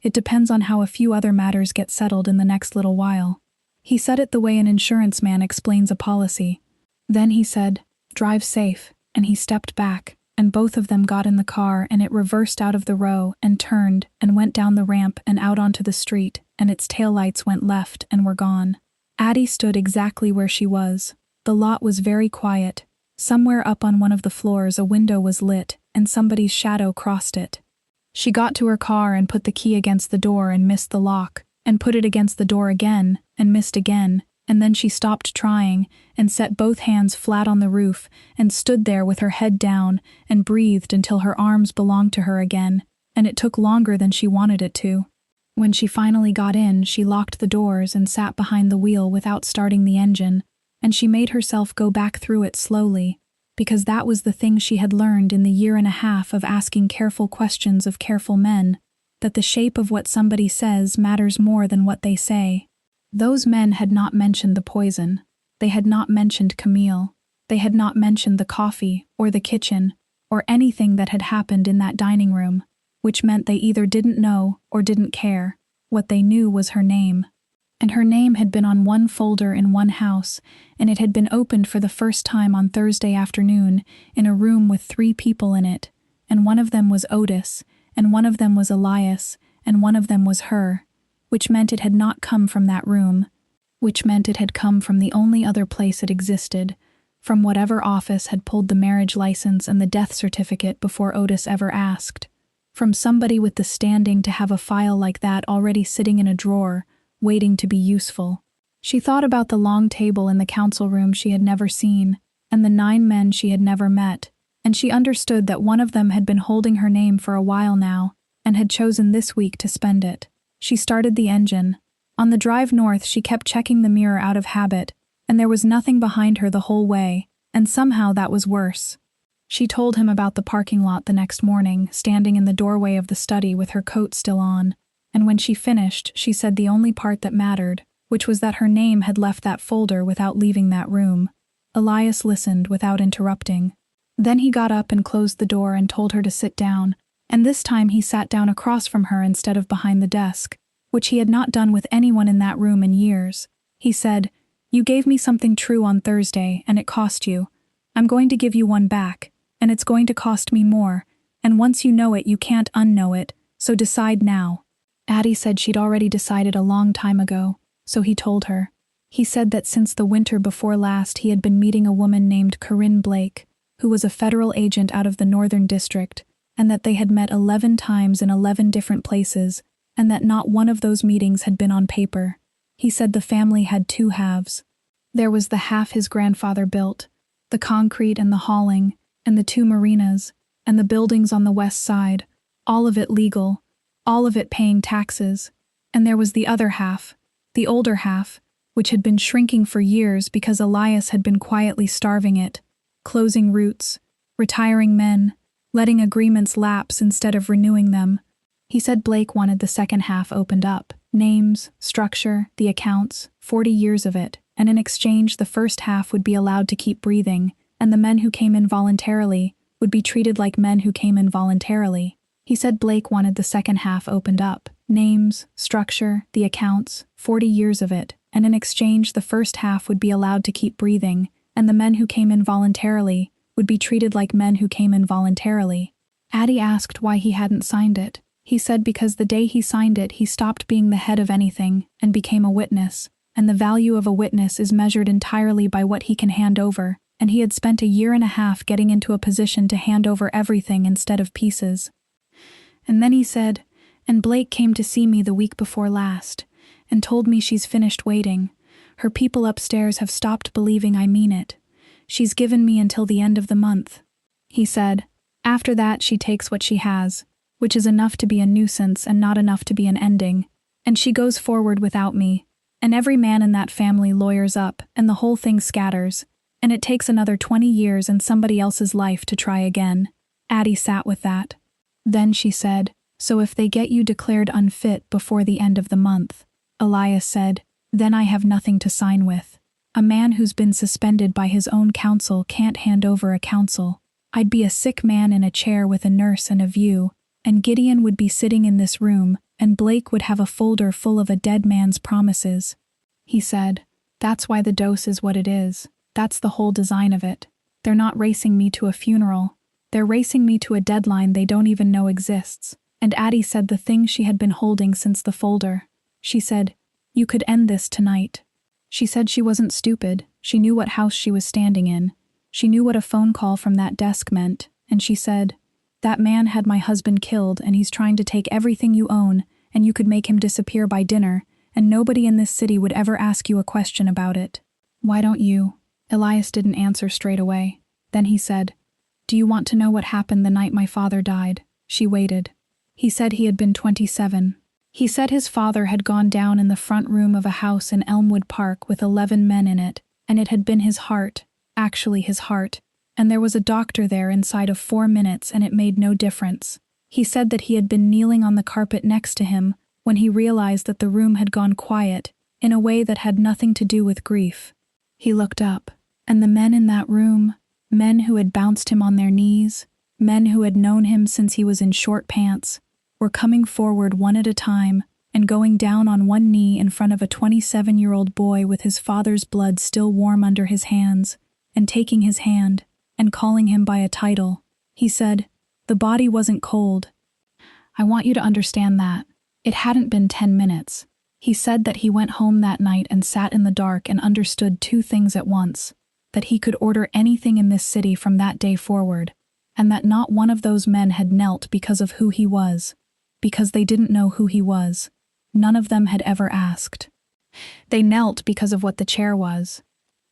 It depends on how a few other matters get settled in the next little while. He said it the way an insurance man explains a policy. Then he said, drive safe, and he stepped back, and both of them got in the car and it reversed out of the row and turned and went down the ramp and out onto the street, and its taillights went left and were gone. Addie stood exactly where she was. The lot was very quiet. Somewhere up on one of the floors a window was lit, and somebody's shadow crossed it. She got to her car and put the key against the door and missed the lock, and put it against the door again, and missed again, and then she stopped trying, and set both hands flat on the roof, and stood there with her head down, and breathed until her arms belonged to her again, and it took longer than she wanted it to. When she finally got in, she locked the doors and sat behind the wheel without starting the engine, and she made herself go back through it slowly, because that was the thing she had learned in the year and a half of asking careful questions of careful men, that the shape of what somebody says matters more than what they say. Those men had not mentioned the poison. They had not mentioned Camille. They had not mentioned the coffee, or the kitchen, or anything that had happened in that dining room, which meant they either didn't know or didn't care. What they knew was her name. And her name had been on one folder in one house, and it had been opened for the first time on Thursday afternoon in a room with 3 people in it, and one of them was Otis, and one of them was Elias, and one of them was her, which meant it had not come from that room, which meant it had come from the only other place it existed, from whatever office had pulled the marriage license and the death certificate before Otis ever asked, from somebody with the standing to have a file like that already sitting in a drawer, waiting to be useful. She thought about the long table in the council room she had never seen, and the 9 men she had never met, and she understood that one of them had been holding her name for a while now, and had chosen this week to spend it. She started the engine. On the drive north she kept checking the mirror out of habit, and there was nothing behind her the whole way, and somehow that was worse. She told him about the parking lot the next morning, standing in the doorway of the study with her coat still on, and when she finished, she said the only part that mattered, which was that her name had left that folder without leaving that room. Elias listened without interrupting. Then he got up and closed the door and told her to sit down, and this time he sat down across from her instead of behind the desk, which he had not done with anyone in that room in years. He said, "You gave me something true on Thursday, and it cost you. I'm going to give you one back, and it's going to cost me more, and once you know it, you can't unknow it, so decide now." Addie said she'd already decided a long time ago, so he told her. He said that since the winter before last he had been meeting a woman named Corinne Blake, who was a federal agent out of the Northern District, and that they had met 11 times in 11 different places, and that not one of those meetings had been on paper. He said the family had 2 halves. There was the half his grandfather built, the concrete and the hauling, and the 2 marinas, and the buildings on the west side, all of it legal, all of it paying taxes. And there was the other half, the older half, which had been shrinking for years because Elias had been quietly starving it, closing routes, retiring men, letting agreements lapse instead of renewing them. He said Blake wanted the second half opened up, names, structure, the accounts, 40 years of it, and in exchange the first half would be allowed to keep breathing, and the men who came in voluntarily would be treated like men who came in voluntarily. He said Blake wanted the second half opened up, names, structure, the accounts, 40 years of it, and in exchange the first half would be allowed to keep breathing, and the men who came in voluntarily would be treated like men who came in voluntarily. Addie asked why he hadn't signed it. He said because the day he signed it, he stopped being the head of anything and became a witness, and the value of a witness is measured entirely by what he can hand over, and he had spent a year and a half getting into a position to hand over everything instead of pieces. And then he said, and Blake came to see me the week before last, and told me she's finished waiting. Her people upstairs have stopped believing I mean it. She's given me until the end of the month. He said, after that she takes what she has, which is enough to be a nuisance and not enough to be an ending, and she goes forward without me, and every man in that family lawyers up, and the whole thing scatters, and it takes another 20 years and somebody else's life to try again. Addie sat with that. Then she said, so if they get you declared unfit before the end of the month, Elias said, then I have nothing to sign with. A man who's been suspended by his own counsel can't hand over a counsel. I'd be a sick man in a chair with a nurse and a view, and Gideon would be sitting in this room, and Blake would have a folder full of a dead man's promises. He said, that's why the dose is what it is. That's the whole design of it. They're not racing me to a funeral. They're racing me to a deadline they don't even know exists. And Addie said the thing she had been holding since the folder. She said, you could end this tonight. She said she wasn't stupid. She knew what house she was standing in. She knew what a phone call from that desk meant, and she said, that man had my husband killed and he's trying to take everything you own, and you could make him disappear by dinner, and nobody in this city would ever ask you a question about it. Why don't you? Elias didn't answer straight away. Then he said, do you want to know what happened the night my father died? She waited. He said he had been 27. He said his father had gone down in the front room of a house in Elmwood Park with 11 men in it, and it had been his heart, actually his heart, and there was a doctor there inside of 4 minutes and it made no difference. He said that he had been kneeling on the carpet next to him when he realized that the room had gone quiet in a way that had nothing to do with grief. He looked up, and the men in that room, men who had bounced him on their knees, men who had known him since he was in short pants, were coming forward one at a time and going down on one knee in front of a 27-year-old boy with his father's blood still warm under his hands, and taking his hand and calling him by a title. He said, the body wasn't cold. I want you to understand that. It hadn't been 10 minutes. He said that he went home that night and sat in the dark and understood 2 things at once, that he could order anything in this city from that day forward, and that not one of those men had knelt because of who he was, because they didn't know who he was. None of them had ever asked. They knelt because of what the chair was.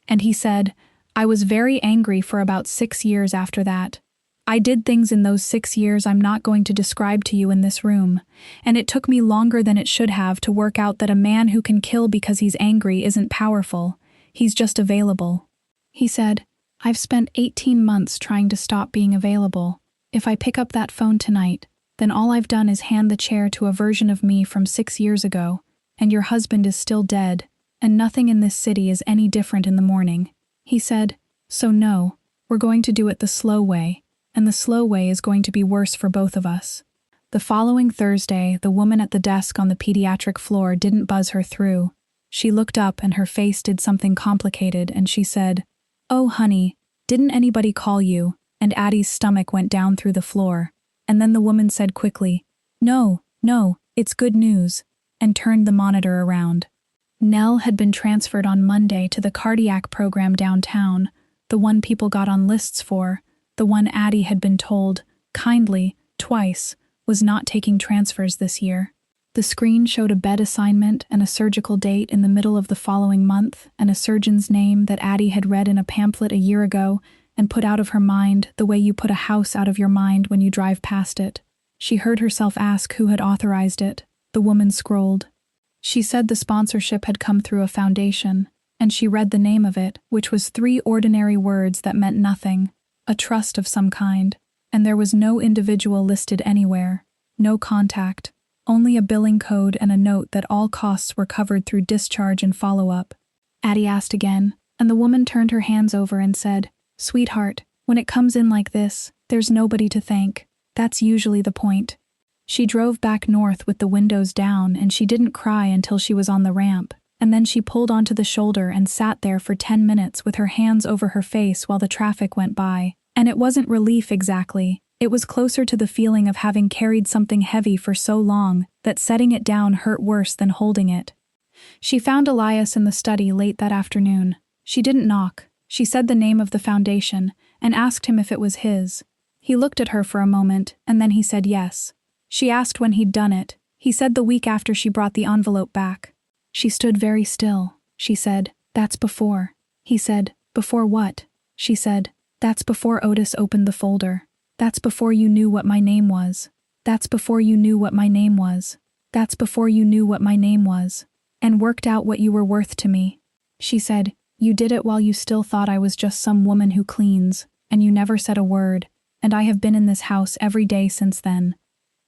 And he said, I was very angry for about 6 years after that. I did things in those 6 years I'm not going to describe to you in this room, and it took me longer than it should have to work out that a man who can kill because he's angry isn't powerful, he's just available. He said, I've spent 18 months trying to stop being available. If I pick up that phone tonight, then all I've done is hand the chair to a version of me from 6 years ago, and your husband is still dead, and nothing in this city is any different in the morning. He said, so no, we're going to do it the slow way, and the slow way is going to be worse for both of us. The following Thursday, the woman at the desk on the pediatric floor didn't buzz her through. She looked up and her face did something complicated, and she said, oh, honey, didn't anybody call you? And Addie's stomach went down through the floor. And then the woman said quickly, no, it's good news, and turned the monitor around. Nell had been transferred on Monday to the cardiac program downtown, the one people got on lists for, the one Addie had been told, kindly, twice, was not taking transfers this year. The screen showed a bed assignment and a surgical date in the middle of the following month, and a surgeon's name that Addie had read in a pamphlet a year ago and put out of her mind the way you put a house out of your mind when you drive past it. She heard herself ask who had authorized it. The woman scrolled. She said the sponsorship had come through a foundation, and she read the name of it, which was 3 ordinary words that meant nothing, a trust of some kind, and there was no individual listed anywhere, no contact, only a billing code and a note that all costs were covered through discharge and follow-up. Addie asked again, and the woman turned her hands over and said, sweetheart, when it comes in like this, there's nobody to thank. That's usually the point. She drove back north with the windows down, and she didn't cry until she was on the ramp, and then she pulled onto the shoulder and sat there for 10 minutes with her hands over her face while the traffic went by. And it wasn't relief exactly, It was closer to the feeling of having carried something heavy for so long that setting it down hurt worse than holding it. She found Elias in the study late that afternoon. She didn't knock. She said the name of the foundation and asked him if it was his. He looked at her for a moment, and then he said yes. She asked when he'd done it. He said the week after she brought the envelope back. She stood very still. She said, "That's before." He said, "Before what?" She said, "That's before Otis opened the folder. That's before you knew what my name was. That's before you knew what my name was. That's before you knew what my name was. And worked out what you were worth to me." She said, "You did it while you still thought I was just some woman who cleans, and you never said a word, and I have been in this house every day since then."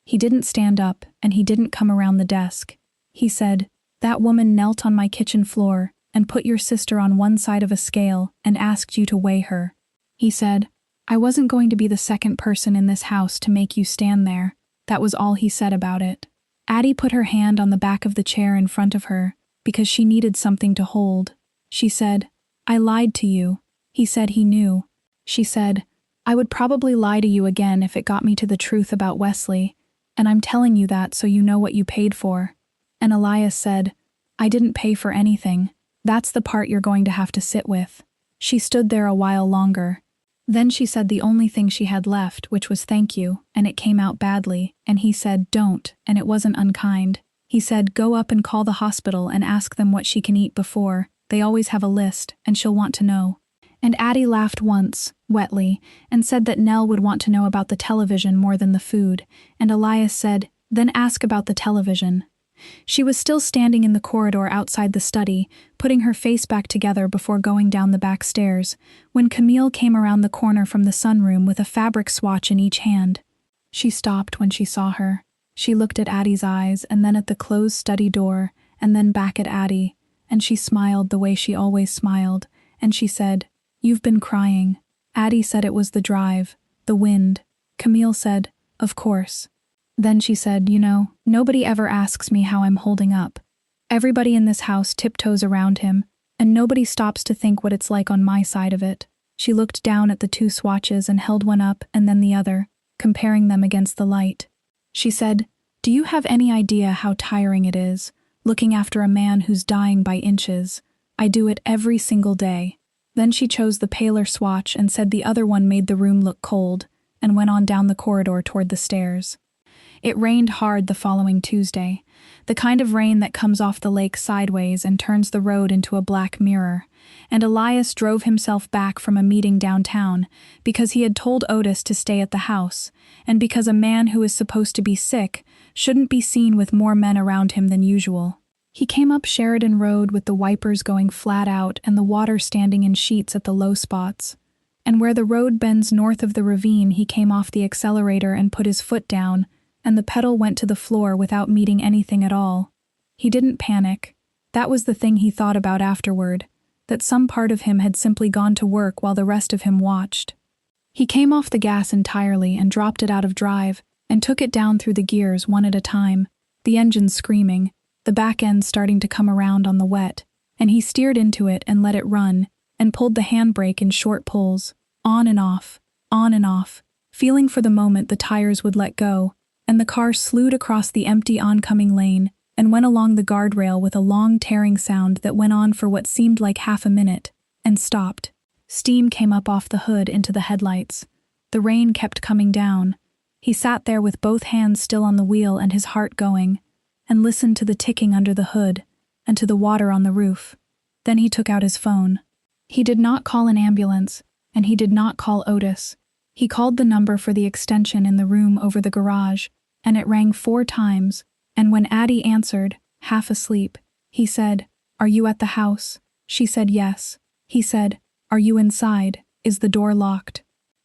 He didn't stand up, and he didn't come around the desk. He said, "That woman knelt on my kitchen floor and put your sister on one side of a scale and asked you to weigh her." He said, "I wasn't going to be the second person in this house to make you stand there." That was all he said about it. Addie put her hand on the back of the chair in front of her because she needed something to hold. She said, "I lied to you." He said he knew. She said, "I would probably lie to you again if it got me to the truth about Wesley, and I'm telling you that so you know what you paid for." And Elias said, "I didn't pay for anything. That's the part you're going to have to sit with." She stood there a while longer. Then she said the only thing she had left, which was "thank you," and it came out badly, and he said, "Don't," and it wasn't unkind. He said, "Go up and call the hospital and ask them what she can eat before. They always have a list, and she'll want to know." And Addie laughed once, wetly, and said that Nell would want to know about the television more than the food, and Elias said, "Then ask about the television." She was still standing in the corridor outside the study, putting her face back together before going down the back stairs, when Camille came around the corner from the sunroom with a fabric swatch in each hand. She stopped when she saw her. She looked at Addie's eyes and then at the closed study door and then back at Addie, and she smiled the way she always smiled, and she said, "You've been crying." Addie said it was the drive, the wind. Camille said, "Of course." Then she said, "You know, nobody ever asks me how I'm holding up. Everybody in this house tiptoes around him, and nobody stops to think what it's like on my side of it." She looked down at the two swatches and held one up and then the other, comparing them against the light. She said, "Do you have any idea how tiring it is, looking after a man who's dying by inches? I do it every single day." Then she chose the paler swatch and said the other one made the room look cold, and went on down the corridor toward the stairs. It rained hard the following Tuesday, the kind of rain that comes off the lake sideways and turns the road into a black mirror, and Elias drove himself back from a meeting downtown because he had told Otis to stay at the house, and because a man who is supposed to be sick shouldn't be seen with more men around him than usual. He came up Sheridan Road with the wipers going flat out and the water standing in sheets at the low spots. And where the road bends north of the ravine, he came off the accelerator and put his foot down, and the pedal went to the floor without meeting anything at all. He didn't panic. That was the thing he thought about afterward, that some part of him had simply gone to work while the rest of him watched. He came off the gas entirely and dropped it out of drive, and took it down through the gears one at a time, the engine screaming, the back end starting to come around on the wet, and he steered into it and let it run, and pulled the handbrake in short pulls, on and off, feeling for the moment the tires would let go, and the car slewed across the empty oncoming lane and went along the guardrail with a long tearing sound that went on for what seemed like half a minute, and stopped. Steam came up off the hood into the headlights. The rain kept coming down. He sat there with both hands still on the wheel and his heart going, and listened to the ticking under the hood and to the water on the roof. Then he took out his phone. He did not call an ambulance, and he did not call Otis. He called the number for the extension in the room over the garage, and it rang 4 times, and when Addie answered, half asleep, he said, "Are you at the house?" She said yes. He said, "Are you inside? Is the door locked?"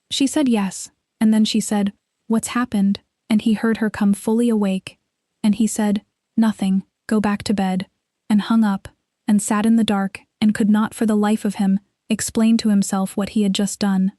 She said yes, and then she said, "What's happened?" And he heard her come fully awake, and he said, "Nothing, go back to bed," and hung up, and sat in the dark, and could not for the life of him explain to himself what he had just done.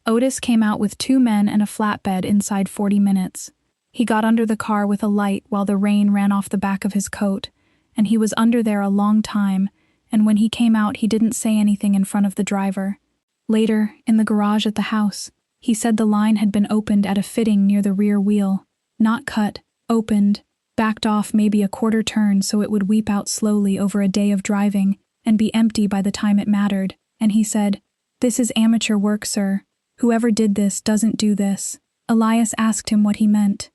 Otis came out with 2 men and a flatbed inside 40 minutes. He got under the car with a light while the rain ran off the back of his coat, and he was under there a long time, and when he came out he didn't say anything in front of the driver. Later, in the garage at the house, He said the line had been opened at a fitting near the rear wheel. Not cut, opened, backed off maybe a quarter turn so it would weep out slowly over a day of driving and be empty by the time it mattered, and he said, "This is amateur work, sir. Whoever did this doesn't do this." Elias asked him what he meant.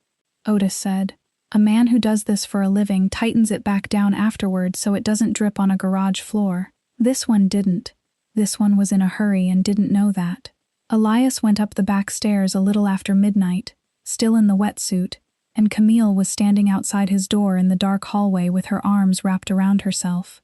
Otis said, "A man who does this for a living tightens it back down afterward so it doesn't drip on a garage floor. This one didn't. This one was in a hurry and didn't know that." Elias went up the back stairs a little after midnight, still in the wetsuit, and Camille was standing outside his door in the dark hallway with her arms wrapped around herself.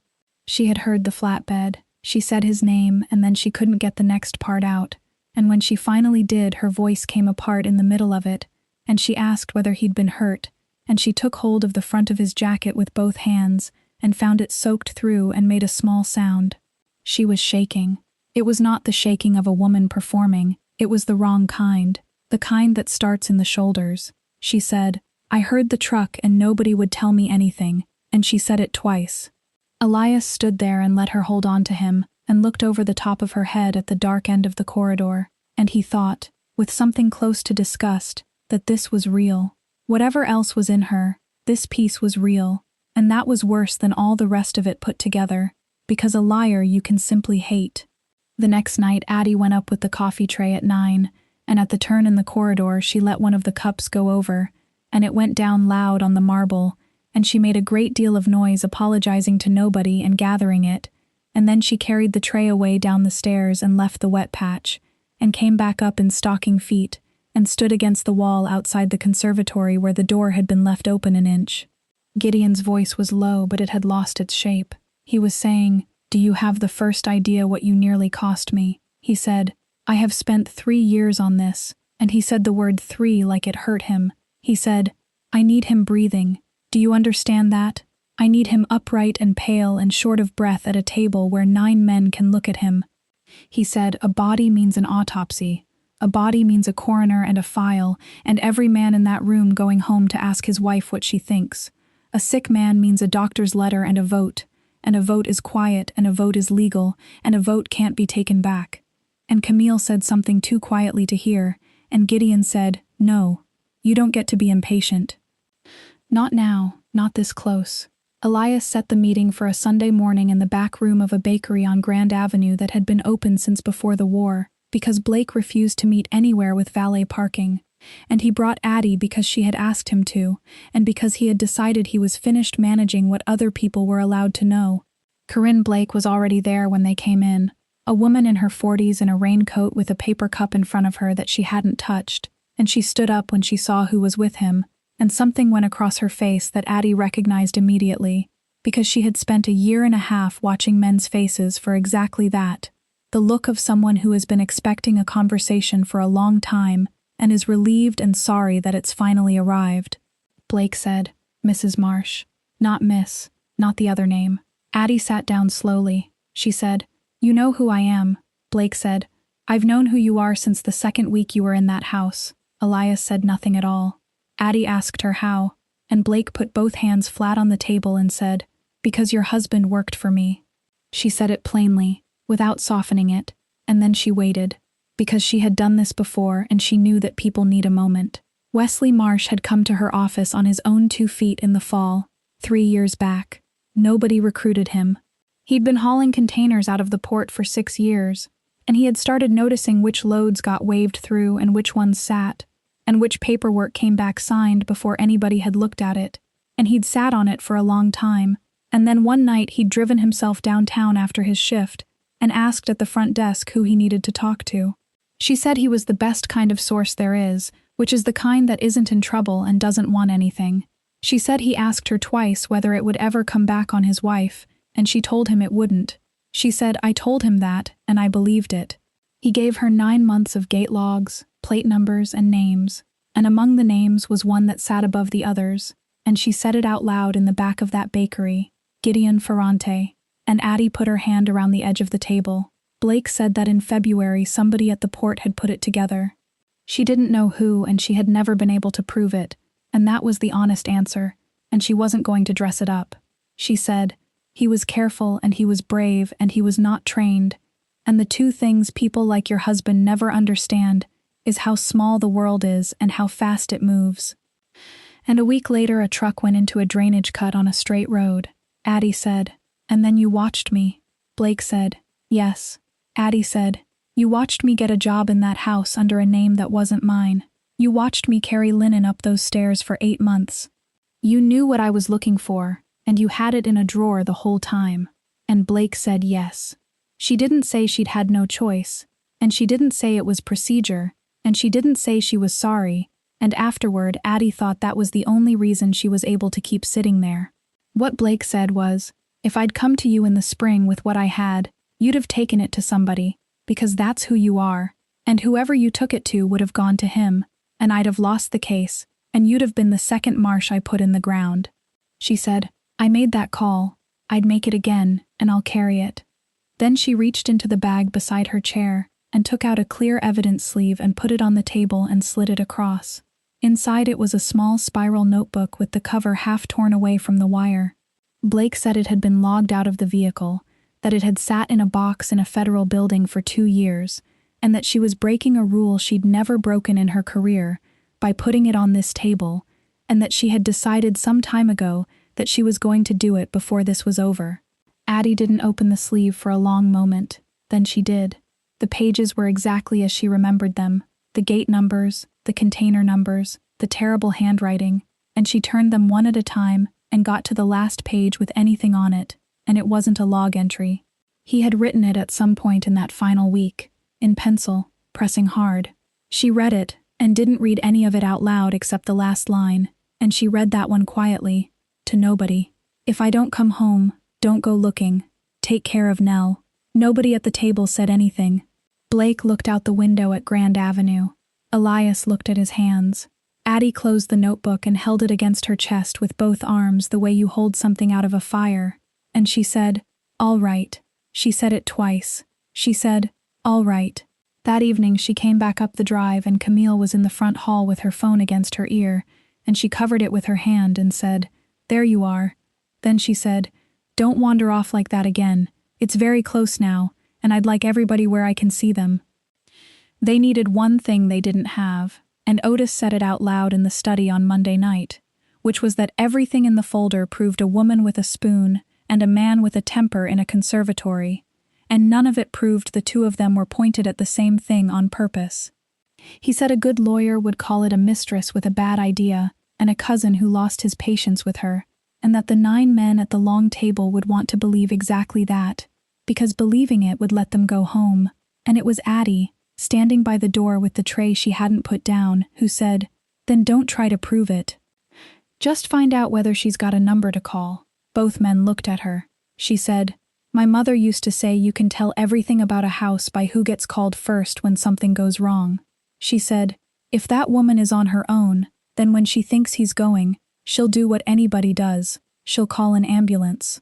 She had heard the flatbed. She said his name, and then she couldn't get the next part out, and when she finally did, her voice came apart in the middle of it, and she asked whether he'd been hurt, and she took hold of the front of his jacket with both hands and found it soaked through and made a small sound. She was shaking. It was not the shaking of a woman performing, it was the wrong kind, the kind that starts in the shoulders. She said, "I heard the truck and nobody would tell me anything," and she said it twice. Elias stood there and let her hold on to him, and looked over the top of her head at the dark end of the corridor, and he thought, with something close to disgust, that this was real. Whatever else was in her, this piece was real, and that was worse than all the rest of it put together, because a liar you can simply hate. The next night Addie went up with the coffee tray at 9, and at the turn in the corridor she let one of the cups go over, and it went down loud on the marble, and she made a great deal of noise apologizing to nobody and gathering it, and then she carried the tray away down the stairs and left the wet patch, and came back up in stocking feet, and stood against the wall outside the conservatory where the door had been left open an inch. Gideon's voice was low, but it had lost its shape. He was saying, "Do you have the first idea what you nearly cost me?" He said, "I have spent 3 years on this," and he said the word 3 like it hurt him. He said, "I need him breathing. Do you understand that? I need him upright and pale and short of breath at a table where 9 men can look at him." He said, "A body means an autopsy. A body means a coroner and a file, and every man in that room going home to ask his wife what she thinks. A sick man means a doctor's letter and a vote is quiet, and a vote is legal, and a vote can't be taken back." And Camille said something too quietly to hear, and Gideon said, "No, you don't get to be impatient. Not now, not this close." Elias set the meeting for a Sunday morning in the back room of a bakery on Grand Avenue that had been open since before the war, because Blake refused to meet anywhere with valet parking. And he brought Addie because she had asked him to, and because he had decided he was finished managing what other people were allowed to know. Corinne Blake was already there when they came in, a woman in her 40s in a raincoat with a paper cup in front of her that she hadn't touched, and she stood up when she saw who was with him, and something went across her face that Addie recognized immediately, because she had spent a year and a half watching men's faces for exactly that, the look of someone who has been expecting a conversation for a long time and is relieved and sorry that it's finally arrived. Blake said, "Mrs. Marsh." "Not Miss, not the other name." Addie sat down slowly. She said, "You know who I am." Blake said, "I've known who you are since the second week you were in that house." Elias said nothing at all. Addie asked her how, and Blake put both hands flat on the table and said, "Because your husband worked for me." She said it plainly, without softening it, and then she waited, because she had done this before and she knew that people need a moment. Wesley Marsh had come to her office on his own 2 feet in the fall, 3 years back. Nobody recruited him. He'd been hauling containers out of the port for 6 years, and he had started noticing which loads got waved through and which ones sat, and which paperwork came back signed before anybody had looked at it, and he'd sat on it for a long time, and then one night he'd driven himself downtown after his shift and asked at the front desk who he needed to talk to. She said he was the best kind of source there is, which is the kind that isn't in trouble and doesn't want anything. She said he asked her twice whether it would ever come back on his wife, and she told him it wouldn't. She said, "I told him that, and I believed it." He gave her 9 months of gate logs, plate numbers, and names, and among the names was one that sat above the others, and she said it out loud in the back of that bakery, Gideon Ferrante, and Addie put her hand around the edge of the table. Blake said that in February somebody at the port had put it together. She didn't know who, and she had never been able to prove it, and that was the honest answer, and she wasn't going to dress it up. She said, "He was careful, and he was brave, and he was not trained, and the 2 things people like your husband never understand is how small the world is and how fast it moves." And a week later, a truck went into a drainage cut on a straight road. Addie said, "And then you watched me." Blake said, "Yes." Addie said, "You watched me get a job in that house under a name that wasn't mine. You watched me carry linen up those stairs for 8 months. You knew what I was looking for, and you had it in a drawer the whole time." And Blake said yes. She didn't say she'd had no choice, and she didn't say it was procedure, and she didn't say she was sorry, and afterward Addie thought that was the only reason she was able to keep sitting there. What Blake said was, "If I'd come to you in the spring with what I had, you'd have taken it to somebody, because that's who you are, and whoever you took it to would have gone to him, and I'd have lost the case, and you'd have been the second marsh I put in the ground." She said, "I made that call. I'd make it again, and I'll carry it." Then she reached into the bag beside her chair and took out a clear evidence sleeve and put it on the table and slid it across. Inside it was a small spiral notebook with the cover half torn away from the wire. Blake said it had been logged out of the vehicle, that it had sat in a box in a federal building for 2 years, and that she was breaking a rule she'd never broken in her career by putting it on this table, and that she had decided some time ago that she was going to do it before this was over. Addie didn't open the sleeve for a long moment, then she did. The pages were exactly as she remembered them, the gate numbers, the container numbers, the terrible handwriting, and she turned them one at a time and got to the last page with anything on it, and it wasn't a log entry. He had written it at some point in that final week, in pencil, pressing hard. She read it, and didn't read any of it out loud except the last line, and she read that one quietly, to nobody. "If I don't come home, don't go looking. Take care of Nell." Nobody at the table said anything. Blake looked out the window at Grand Avenue. Elias looked at his hands. Addie closed the notebook and held it against her chest with both arms the way you hold something out of a fire, and she said, "All right." She said it twice. She said, "All right." That evening she came back up the drive and Camille was in the front hall with her phone against her ear, and she covered it with her hand and said, "There you are." Then she said, "Don't wander off like that again. It's very close now, and I'd like everybody where I can see them." They needed one thing they didn't have, and Otis said it out loud in the study on Monday night, which was that everything in the folder proved a woman with a spoon and a man with a temper in a conservatory, and none of it proved the two of them were pointed at the same thing on purpose. He said a good lawyer would call it a mistress with a bad idea and a cousin who lost his patience with her, and that the 9 men at the long table would want to believe exactly that, because believing it would let them go home. And it was Addie, standing by the door with the tray she hadn't put down, who said, "Then don't try to prove it. Just find out whether she's got a number to call." Both men looked at her. She said, "My mother used to say you can tell everything about a house by who gets called first when something goes wrong." She said, "If that woman is on her own, then when she thinks he's going, she'll do what anybody does. She'll call an ambulance.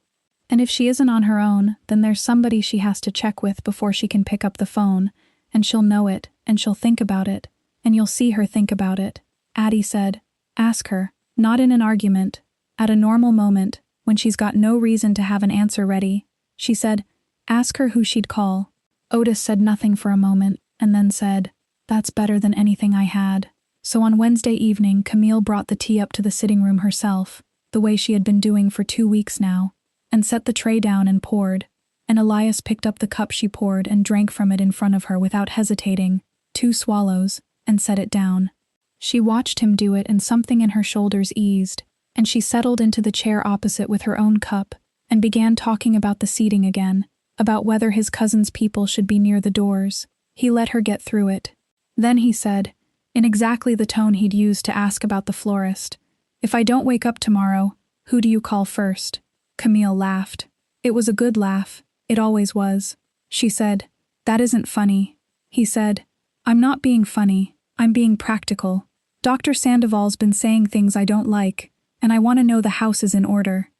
And if she isn't on her own, then there's somebody she has to check with before she can pick up the phone, and she'll know it, and she'll think about it, and you'll see her think about it." Addie said, "Ask her, not in an argument, at a normal moment, when she's got no reason to have an answer ready." She said, "Ask her who she'd call." Otis said nothing for a moment, and then said, "That's better than anything I had." So on Wednesday evening, Camille brought the tea up to the sitting room herself, the way she had been doing for 2 weeks now, and set the tray down and poured, and Elias picked up the cup she poured and drank from it in front of her without hesitating, 2 swallows, and set it down. She watched him do it and something in her shoulders eased, and she settled into the chair opposite with her own cup, and began talking about the seating again, about whether his cousin's people should be near the doors. He let her get through it. Then he said, in exactly the tone he'd used to ask about the florist, "If I don't wake up tomorrow, who do you call first?" Camille laughed. It was a good laugh. It always was. She said, "That isn't funny." He said, "I'm not being funny. I'm being practical. Dr. Sandoval's been saying things I don't like, and I want to know the house is in order."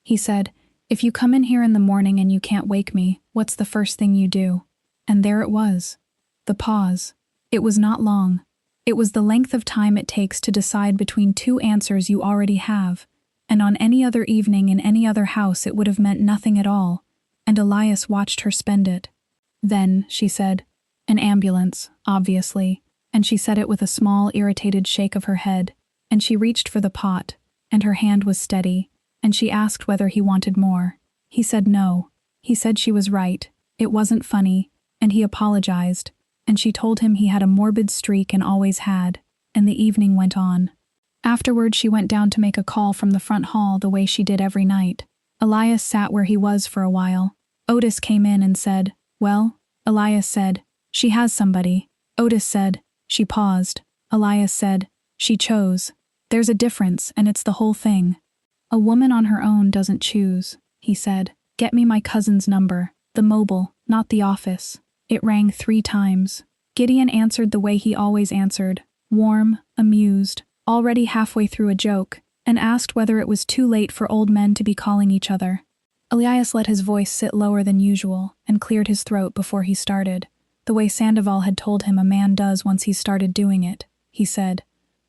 He said, "If you come in here in the morning and you can't wake me, what's the first thing you do?" And there it was. The pause. It was not long. It was the length of time it takes to decide between 2 answers you already have, and on any other evening in any other house it would have meant nothing at all, and Elias watched her spend it. Then, she said, "An ambulance, obviously. and she said it with a small, irritated shake of her head, and she reached for the pot, and her hand was steady, and she asked whether he wanted more. He said no. He said she was right, it wasn't funny, and he apologized, and she told him he had a morbid streak and always had, and the evening went on. Afterward, she went down to make a call from the front hall the way she did every night. Elias sat where he was for a while. Otis came in and said, "Well?" Elias said, "She has somebody." Otis said, "She paused." Elias said, "She chose. There's a difference, and it's the whole thing. A woman on her own doesn't choose," he said. "Get me my cousin's number, the mobile, not the office." It rang 3 times. Gideon answered the way he always answered, warm, amused, already halfway through a joke, and asked whether it was too late for old men to be calling each other. Elias let his voice sit lower than usual and cleared his throat before he started, the way Sandoval had told him a man does once he's started doing it. He said,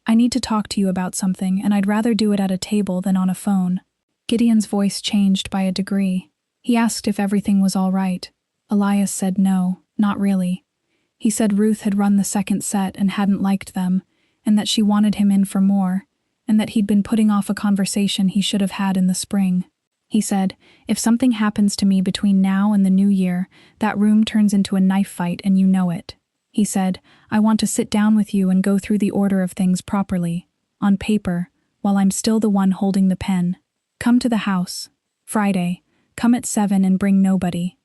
"I need to talk to you about something, and I'd rather do it at a table than on a phone." Gideon's voice changed by a degree. He asked if everything was all right. Elias said no, not really. He said Ruth had run the second set and hadn't liked them, and that she wanted him in for more, and that he'd been putting off a conversation he should have had in the spring. He said, "If something happens to me between now and the new year, that room turns into a knife fight and you know it." He said, "I want to sit down with you and go through the order of things properly, on paper, while I'm still the one holding the pen. Come to the house. Friday. Come at 7 and bring nobody."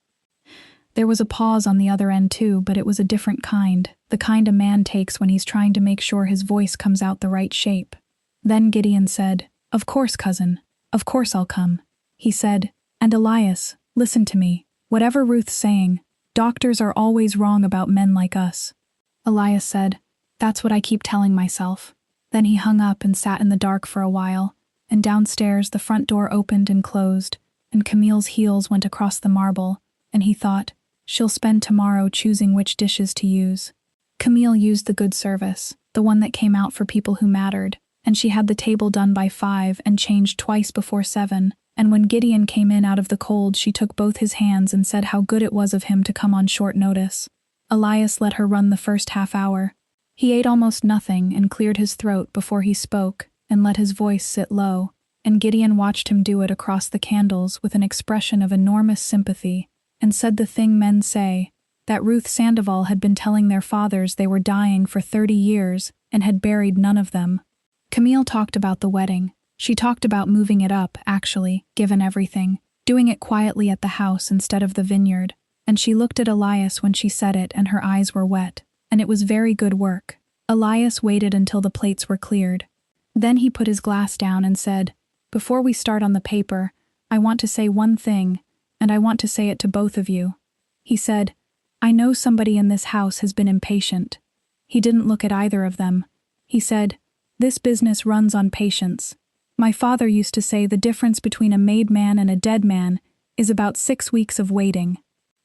There was a pause on the other end too, but it was a different kind, the kind a man takes when he's trying to make sure his voice comes out the right shape. Then Gideon said, "Of course, cousin. Of course I'll come." He said, "And Elias, listen to me. Whatever Ruth's saying, doctors are always wrong about men like us." Elias said, "That's what I keep telling myself." Then he hung up and sat in the dark for a while, and downstairs the front door opened and closed, and Camille's heels went across the marble, and he thought, she'll spend tomorrow choosing which dishes to use. Camille used the good service, the one that came out for people who mattered, and she had the table done by 5 and changed twice before 7, and when Gideon came in out of the cold she took both his hands and said how good it was of him to come on short notice. Elias let her run the first half hour. He ate almost nothing and cleared his throat before he spoke and let his voice sit low, and Gideon watched him do it across the candles with an expression of enormous sympathy, and said the thing men say, that Ruth Sandoval had been telling their fathers they were dying for 30 years and had buried none of them. Camille talked about the wedding. She talked about moving it up, actually, given everything, doing it quietly at the house instead of the vineyard, and she looked at Elias when she said it and her eyes were wet, and it was very good work. Elias waited until the plates were cleared. Then he put his glass down and said, "Before we start on the paper, I want to say one thing, and I want to say it to both of you." He said, "I know somebody in this house has been impatient." He didn't look at either of them. He said, "This business runs on patience. My father used to say the difference between a made man and a dead man is about 6 weeks of waiting."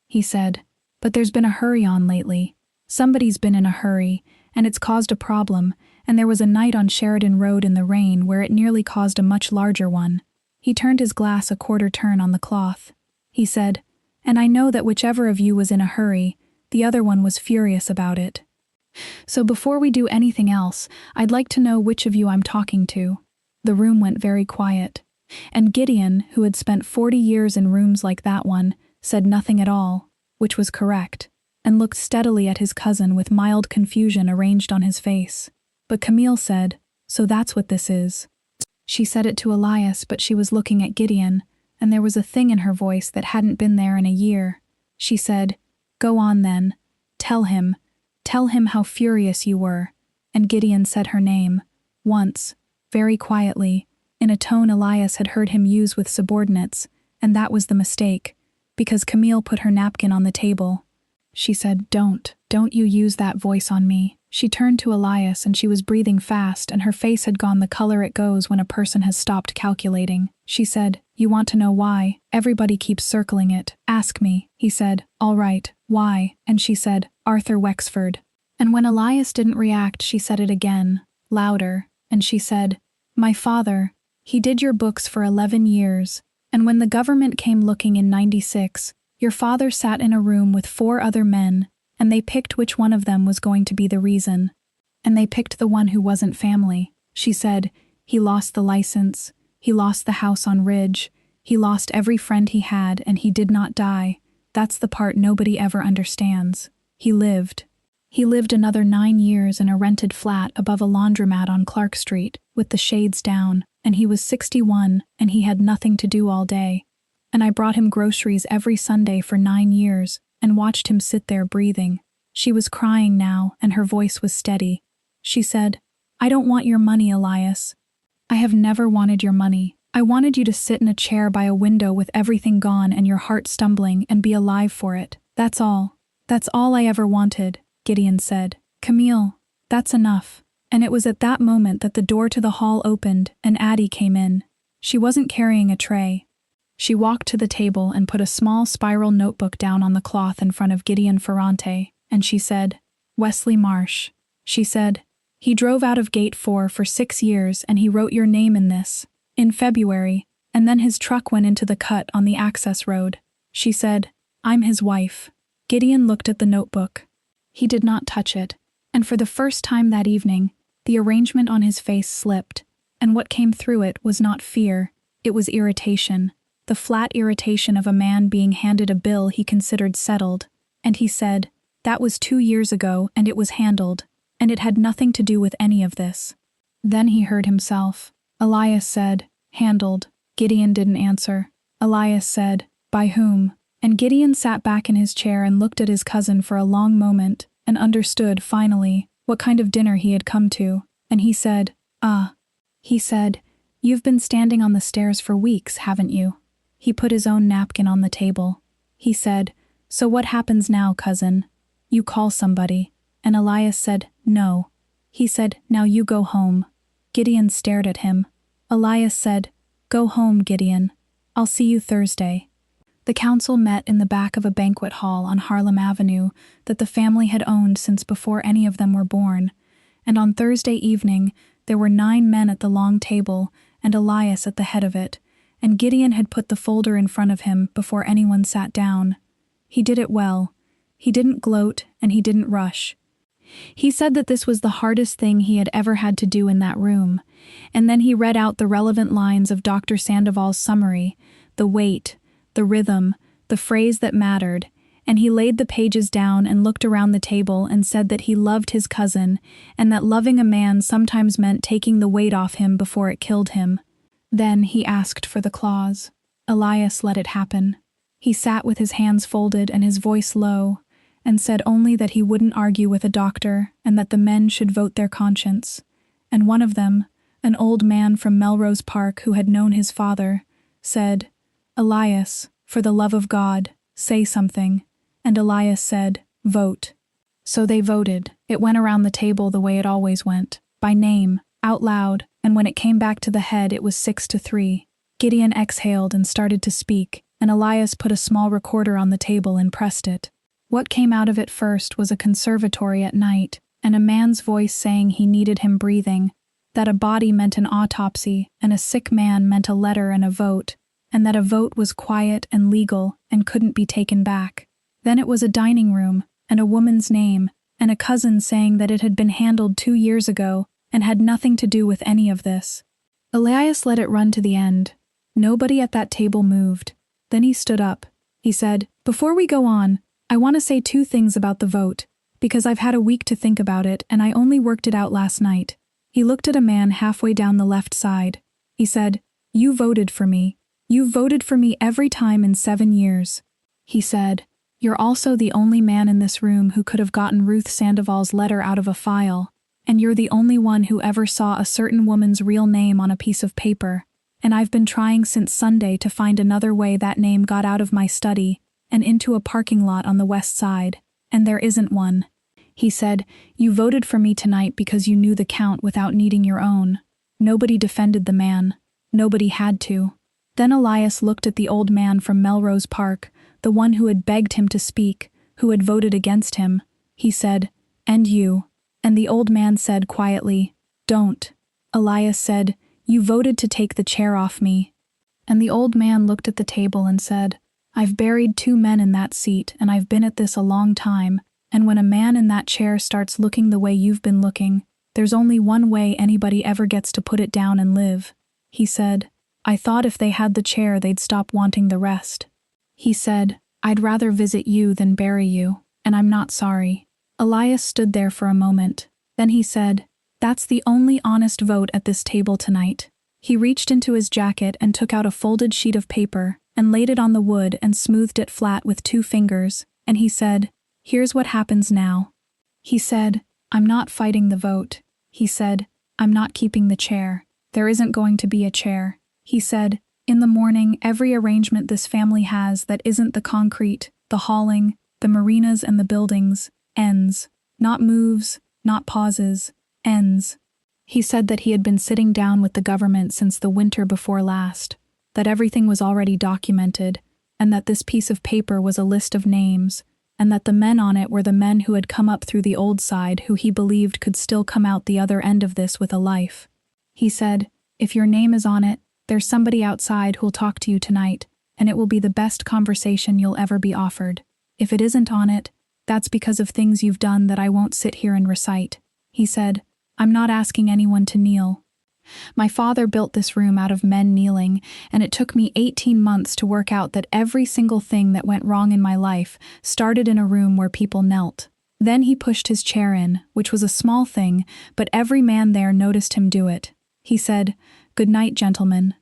He said, "But there's been a hurry on lately. Somebody's been in a hurry, and it's caused a problem, and there was a night on Sheridan Road in the rain where it nearly caused a much larger one." He turned his glass a quarter turn on the cloth. He said, "And I know that whichever of you was in a hurry, the other one was furious about it. So before we do anything else, I'd like to know which of you I'm talking to." The room went very quiet, and Gideon, who had spent 40 years in rooms like that one, said nothing at all, which was correct, and looked steadily at his cousin with mild confusion arranged on his face. But Camille said, "So that's what this is." She said it to Elias, but she was looking at Gideon, and there was a thing in her voice that hadn't been there in a year. She said, "Go on then. Tell him how furious you were." And Gideon said her name, once, very quietly, in a tone Elias had heard him use with subordinates, and that was the mistake, because Camille put her napkin on the table. She said, Don't you use that voice on me." She turned to Elias and she was breathing fast and her face had gone the color it goes when a person has stopped calculating. She said, "You want to know why? Everybody keeps circling it. Ask me." He said, "All right, why?" And she said, "Arthur Wexford." And when Elias didn't react, she said it again, louder, and she said, "My father, he did your books for 11 years, and when the government came looking in 96, your father sat in a room with 4 other men, and they picked which one of them was going to be the reason. And they picked the one who wasn't family. She said, he lost the license, he lost the house on Ridge, he lost every friend he had, and he did not die. That's the part nobody ever understands. He lived. He lived another 9 years in a rented flat above a laundromat on Clark Street, with the shades down, and he was 61, and he had nothing to do all day. And I brought him groceries every Sunday for 9 years, and watched him sit there breathing. She was crying now, and her voice was steady. She said, I don't want your money, Elias. I have never wanted your money. I wanted you to sit in a chair by a window with everything gone and your heart stumbling and be alive for it. That's all. That's all I ever wanted, Gideon said. Camille, that's enough. And it was at that moment that the door to the hall opened and Addie came in. She wasn't carrying a tray. She walked to the table and put a small spiral notebook down on the cloth in front of Gideon Ferrante, and she said, Wesley Marsh. She said, he drove out of Gate 4 for 6 years and he wrote your name in this, in February, and then his truck went into the cut on the access road. She said, I'm his wife. Gideon looked at the notebook. He did not touch it, and for the first time that evening, the arrangement on his face slipped, and what came through it was not fear, it was irritation, the flat irritation of a man being handed a bill he considered settled, and he said, that was 2 years ago and it was handled, and it had nothing to do with any of this. Then he heard himself. Elias said, handled. Gideon didn't answer. Elias said, by whom? And Gideon sat back in his chair and looked at his cousin for a long moment, and understood, finally, what kind of dinner he had come to, and he said, He said, you've been standing on the stairs for weeks, haven't you? He put his own napkin on the table. He said, so what happens now, cousin? You call somebody. And Elias said, no. He said, now you go home. Gideon stared at him. Elias said, go home, Gideon. I'll see you Thursday. The council met in the back of a banquet hall on Harlem Avenue that the family had owned since before any of them were born, and on Thursday evening there were 9 men at the long table and Elias at the head of it, and Gideon had put the folder in front of him before anyone sat down. He did it well. He didn't gloat and he didn't rush. He said that this was the hardest thing he had ever had to do in that room, and then he read out the relevant lines of Dr. Sandoval's summary, the weight, the rhythm, the phrase that mattered, and he laid the pages down and looked around the table and said that he loved his cousin and that loving a man sometimes meant taking the weight off him before it killed him. Then he asked for the clause. Elias let it happen. He sat with his hands folded and his voice low, and said only that he wouldn't argue with a doctor and that the men should vote their conscience. And one of them, an old man from Melrose Park who had known his father, said, Elias, for the love of God, say something. And Elias said, vote. So they voted. It went around the table the way it always went, by name, out loud, and when it came back to the head it was 6-3. Gideon exhaled and started to speak, and Elias put a small recorder on the table and pressed it. What came out of it first was a conservatory at night, and a man's voice saying he needed him breathing, that a body meant an autopsy, and a sick man meant a letter and a vote, and that a vote was quiet and legal and couldn't be taken back. Then it was a dining room, and a woman's name, and a cousin saying that it had been handled 2 years ago and had nothing to do with any of this. Elias let it run to the end. Nobody at that table moved. Then he stood up. He said, before we go on, I want to say 2 things about the vote, because I've had a week to think about it and I only worked it out last night. He looked at a man halfway down the left side. He said, you voted for me. You voted for me every time in 7 years. He said, you're also the only man in this room who could have gotten Ruth Sandoval's letter out of a file, and you're the only one who ever saw a certain woman's real name on a piece of paper, and I've been trying since Sunday to find another way that name got out of my study and into a parking lot on the west side, and there isn't one. He said, you voted for me tonight because you knew the count without needing your own. Nobody defended the man. Nobody had to. Then Elias looked at the old man from Melrose Park, the one who had begged him to speak, who had voted against him. He said, and you. And the old man said quietly, don't. Elias said, you voted to take the chair off me. And the old man looked at the table and said, I've buried 2 men in that seat and I've been at this a long time, and when a man in that chair starts looking the way you've been looking, There's only one way anybody ever gets to put it down and live. He said, I thought if they had the chair they'd stop wanting the rest. He said, I'd rather visit you than bury you, and I'm not sorry. Elias stood there for a moment. Then he said, That's the only honest vote at this table tonight. He reached into his jacket and took out a folded sheet of paper and laid it on the wood and smoothed it flat with 2 fingers, and he said, Here's what happens now. He said, I'm not fighting the vote. He said, I'm not keeping the chair. There isn't going to be a chair. He said, in the morning, every arrangement this family has that isn't the concrete, the hauling, the marinas and the buildings, ends. Not moves, not pauses, ends. He said that he had been sitting down with the government since the winter before last, that everything was already documented, and that this piece of paper was a list of names, and that the men on it were the men who had come up through the old side who he believed could still come out the other end of this with a life. He said, If your name is on it, there's somebody outside who'll talk to you tonight, and it will be the best conversation you'll ever be offered. If it isn't on it, that's because of things you've done that I won't sit here and recite. He said, I'm not asking anyone to kneel. My father built this room out of men kneeling, and it took me 18 months to work out that every single thing that went wrong in my life started in a room where people knelt. Then he pushed his chair in, which was a small thing, but every man there noticed him do it. He said, Good night, gentlemen.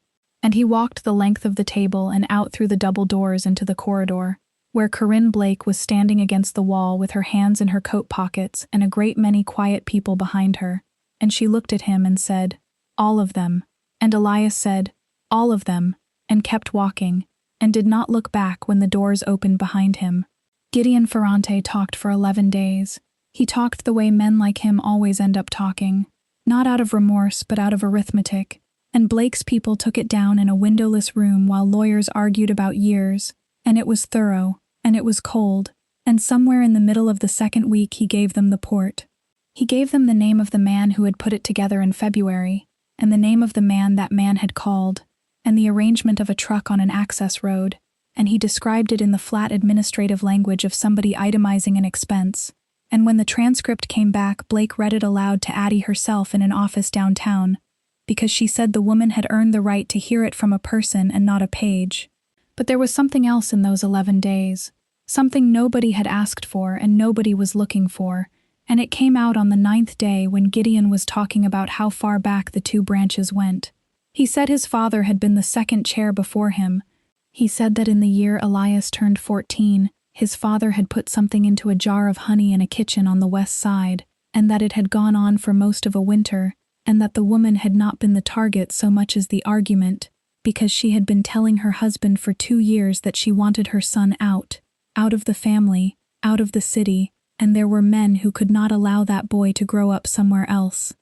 And he walked the length of the table and out through the double doors into the corridor, where Corinne Blake was standing against the wall with her hands in her coat pockets and a great many quiet people behind her. And she looked at him and said, All of them. And Elias said, All of them, and kept walking, and did not look back when the doors opened behind him. Gideon Ferrante talked for 11 days. He talked the way men like him always end up talking, not out of remorse but out of arithmetic, and Blake's people took it down in a windowless room while lawyers argued about years, and it was thorough, and it was cold, and somewhere in the middle of the second week he gave them the port. He gave them the name of the man who had put it together in February, and the name of the man that man had called, and the arrangement of a truck on an access road, and he described it in the flat administrative language of somebody itemizing an expense. And when the transcript came back, Blake read it aloud to Addie herself in an office downtown, because she said the woman had earned the right to hear it from a person and not a page. But there was something else in those 11 days, something nobody had asked for and nobody was looking for, and it came out on the 9th day when Gideon was talking about how far back the 2 branches went. He said his father had been the second chair before him. He said that in the year Elias turned 14, his father had put something into a jar of honey in a kitchen on the west side, and that it had gone on for most of a winter, and that the woman had not been the target so much as the argument, because she had been telling her husband for 2 years that she wanted her son out of the family, out of the city, and there were men who could not allow that boy to grow up somewhere else.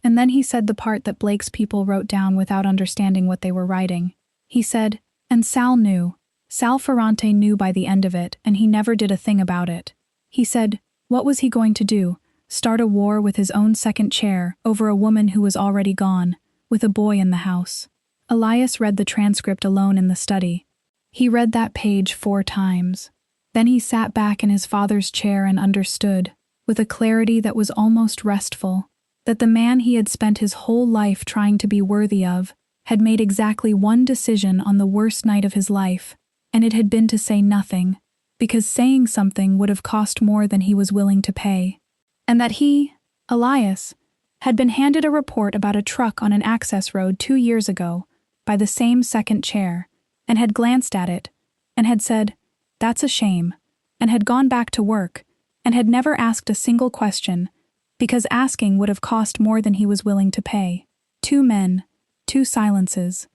And then he said the part that Blake's people wrote down without understanding what they were writing. He said, and Sal knew. Sal Ferrante knew by the end of it, and he never did a thing about it. He said, what was he going to do? Start a war with his own second chair over a woman who was already gone, with a boy in the house. Elias read the transcript alone in the study. He read that page 4 times. Then he sat back in his father's chair and understood, with a clarity that was almost restful, that the man he had spent his whole life trying to be worthy of had made exactly one decision on the worst night of his life, and it had been to say nothing, because saying something would have cost more than he was willing to pay. And that he, Elias, had been handed a report about a truck on an access road 2 years ago by the same second chair, and had glanced at it, and had said, that's a shame, and had gone back to work, and had never asked a single question, because asking would have cost more than he was willing to pay. 2 men, 2 silences.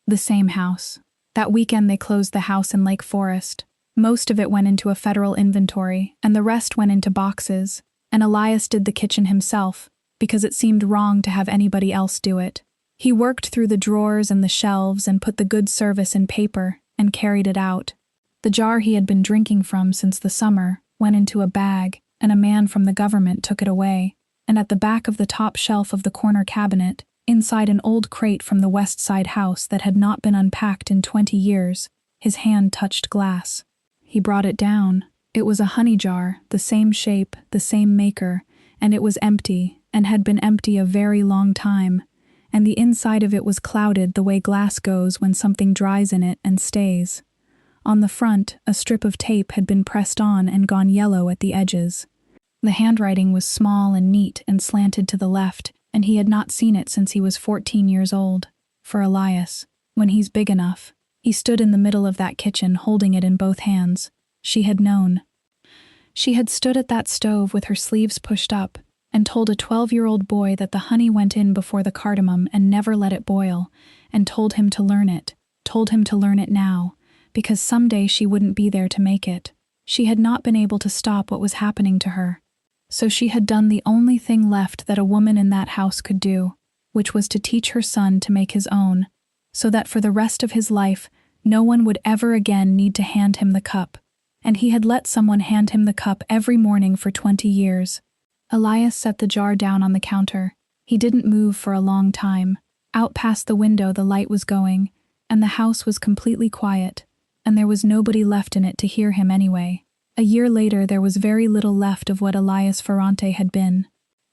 The same house. That weekend they closed the house in Lake Forest. Most of it went into a federal inventory, and the rest went into boxes, and Elias did the kitchen himself, because it seemed wrong to have anybody else do it. He worked through the drawers and the shelves and put the good service in paper and carried it out. The jar he had been drinking from since the summer went into a bag, and a man from the government took it away, and at the back of the top shelf of the corner cabinet, inside an old crate from the West Side house that had not been unpacked in 20 years, his hand touched glass. He brought it down. It was a honey jar, the same shape, the same maker, and it was empty, and had been empty a very long time, and the inside of it was clouded the way glass goes when something dries in it and stays. On the front, a strip of tape had been pressed on and gone yellow at the edges. The handwriting was small and neat and slanted to the left, and he had not seen it since he was 14 years old. For Elias, when he's big enough, he stood in the middle of that kitchen holding it in both hands. She had known. She had stood at that stove with her sleeves pushed up and told a 12-year-old boy that the honey went in before the cardamom and never let it boil, and told him to learn it now, because someday she wouldn't be there to make it. She had not been able to stop what was happening to her. So she had done the only thing left that a woman in that house could do, which was to teach her son to make his own, so that for the rest of his life, no one would ever again need to hand him the cup. And he had let someone hand him the cup every morning for 20 years. Elias set the jar down on the counter. He didn't move for a long time. Out past the window the light was going, and the house was completely quiet, and there was nobody left in it to hear him anyway. A year later there was very little left of what Elias Ferrante had been.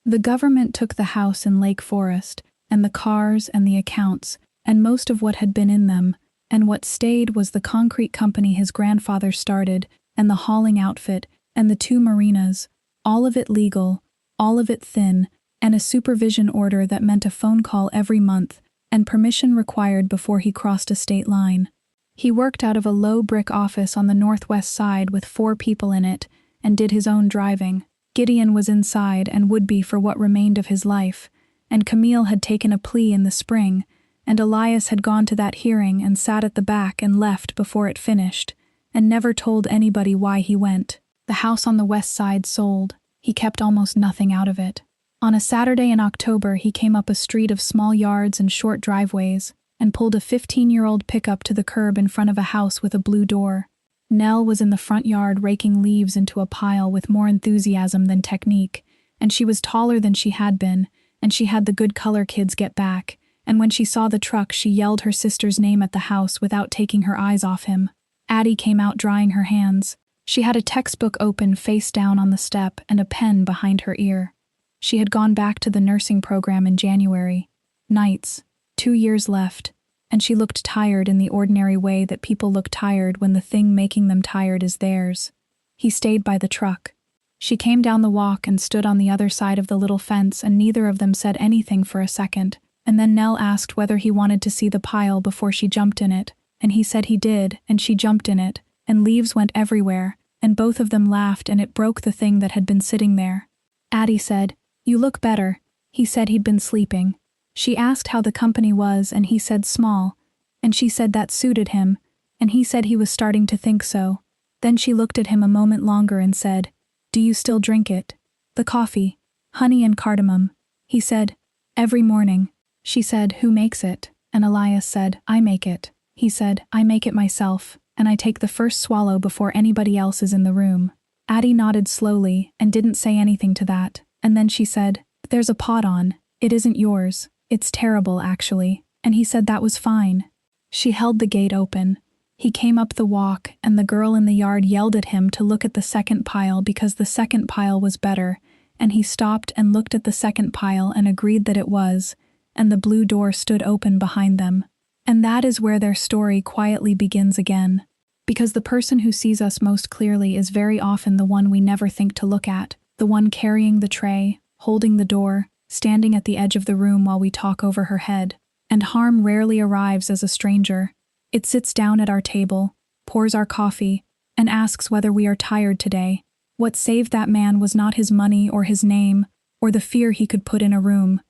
The government took the house in Lake Forest, and the cars and the accounts, and most of what had been in them, and what stayed was the concrete company his grandfather started, and the hauling outfit, and the 2 marinas, all of it legal, all of it thin, and a supervision order that meant a phone call every month, and permission required before he crossed a state line. He worked out of a low brick office on the northwest side with 4 people in it, and did his own driving. Gideon was inside and would be for what remained of his life, and Camille had taken a plea in the spring, and Elias had gone to that hearing and sat at the back and left before it finished, and never told anybody why he went. The house on the west side sold. He kept almost nothing out of it. On a Saturday in October he came up a street of small yards and short driveways, and pulled a 15-year-old pickup to the curb in front of a house with a blue door. Nell was in the front yard raking leaves into a pile with more enthusiasm than technique, and she was taller than she had been, and she had the good color kids get back, and when she saw the truck she yelled her sister's name at the house without taking her eyes off him. Addie came out drying her hands. She had a textbook open face down on the step and a pen behind her ear. She had gone back to the nursing program in January. Nights, 2 years left, and she looked tired in the ordinary way that people look tired when the thing making them tired is theirs. He stayed by the truck. She came down the walk and stood on the other side of the little fence, and neither of them said anything for a second, and then Nell asked whether he wanted to see the pile before she jumped in it, and he said he did, and she jumped in it, and leaves went everywhere, and both of them laughed, and it broke the thing that had been sitting there. Addie said, "You look better." He said he'd been sleeping. She asked how the company was, and he said small, and she said that suited him, and he said he was starting to think so. Then she looked at him a moment longer and said, "Do you still drink it? The coffee, honey and cardamom?" He said, "Every morning." She said, "Who makes it?" And Elias said, "I make it." He said, "I make it myself, and I take the first swallow before anybody else is in the room." Addie nodded slowly and didn't say anything to that, and then she said, "There's a pot on. It isn't yours. It's terrible, actually." And he said that was fine. She held the gate open. He came up the walk, and the girl in the yard yelled at him to look at the second pile because the second pile was better, and he stopped and looked at the second pile and agreed that it was, and the blue door stood open behind them. And that is where their story quietly begins again. Because the person who sees us most clearly is very often the one we never think to look at, the one carrying the tray, holding the door, standing at the edge of the room while we talk over her head. And harm rarely arrives as a stranger. It sits down at our table, pours our coffee, and asks whether we are tired today. What saved that man was not his money or his name, or the fear he could put in a room.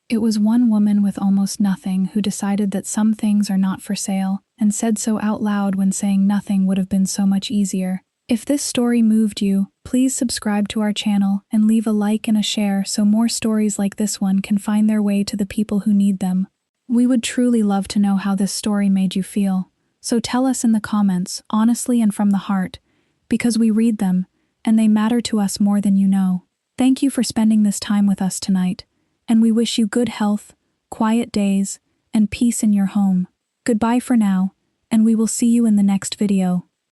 It was one woman with almost nothing who decided that some things are not for sale, and said so out loud when saying nothing would have been so much easier. If this story moved you, please subscribe to our channel and leave a like and a share so more stories like this one can find their way to the people who need them. We would truly love to know how this story made you feel, so tell us in the comments, honestly and from the heart, because we read them, and they matter to us more than you know. Thank you for spending this time with us tonight, and we wish you good health, quiet days, and peace in your home. Goodbye for now, and we will see you in the next video.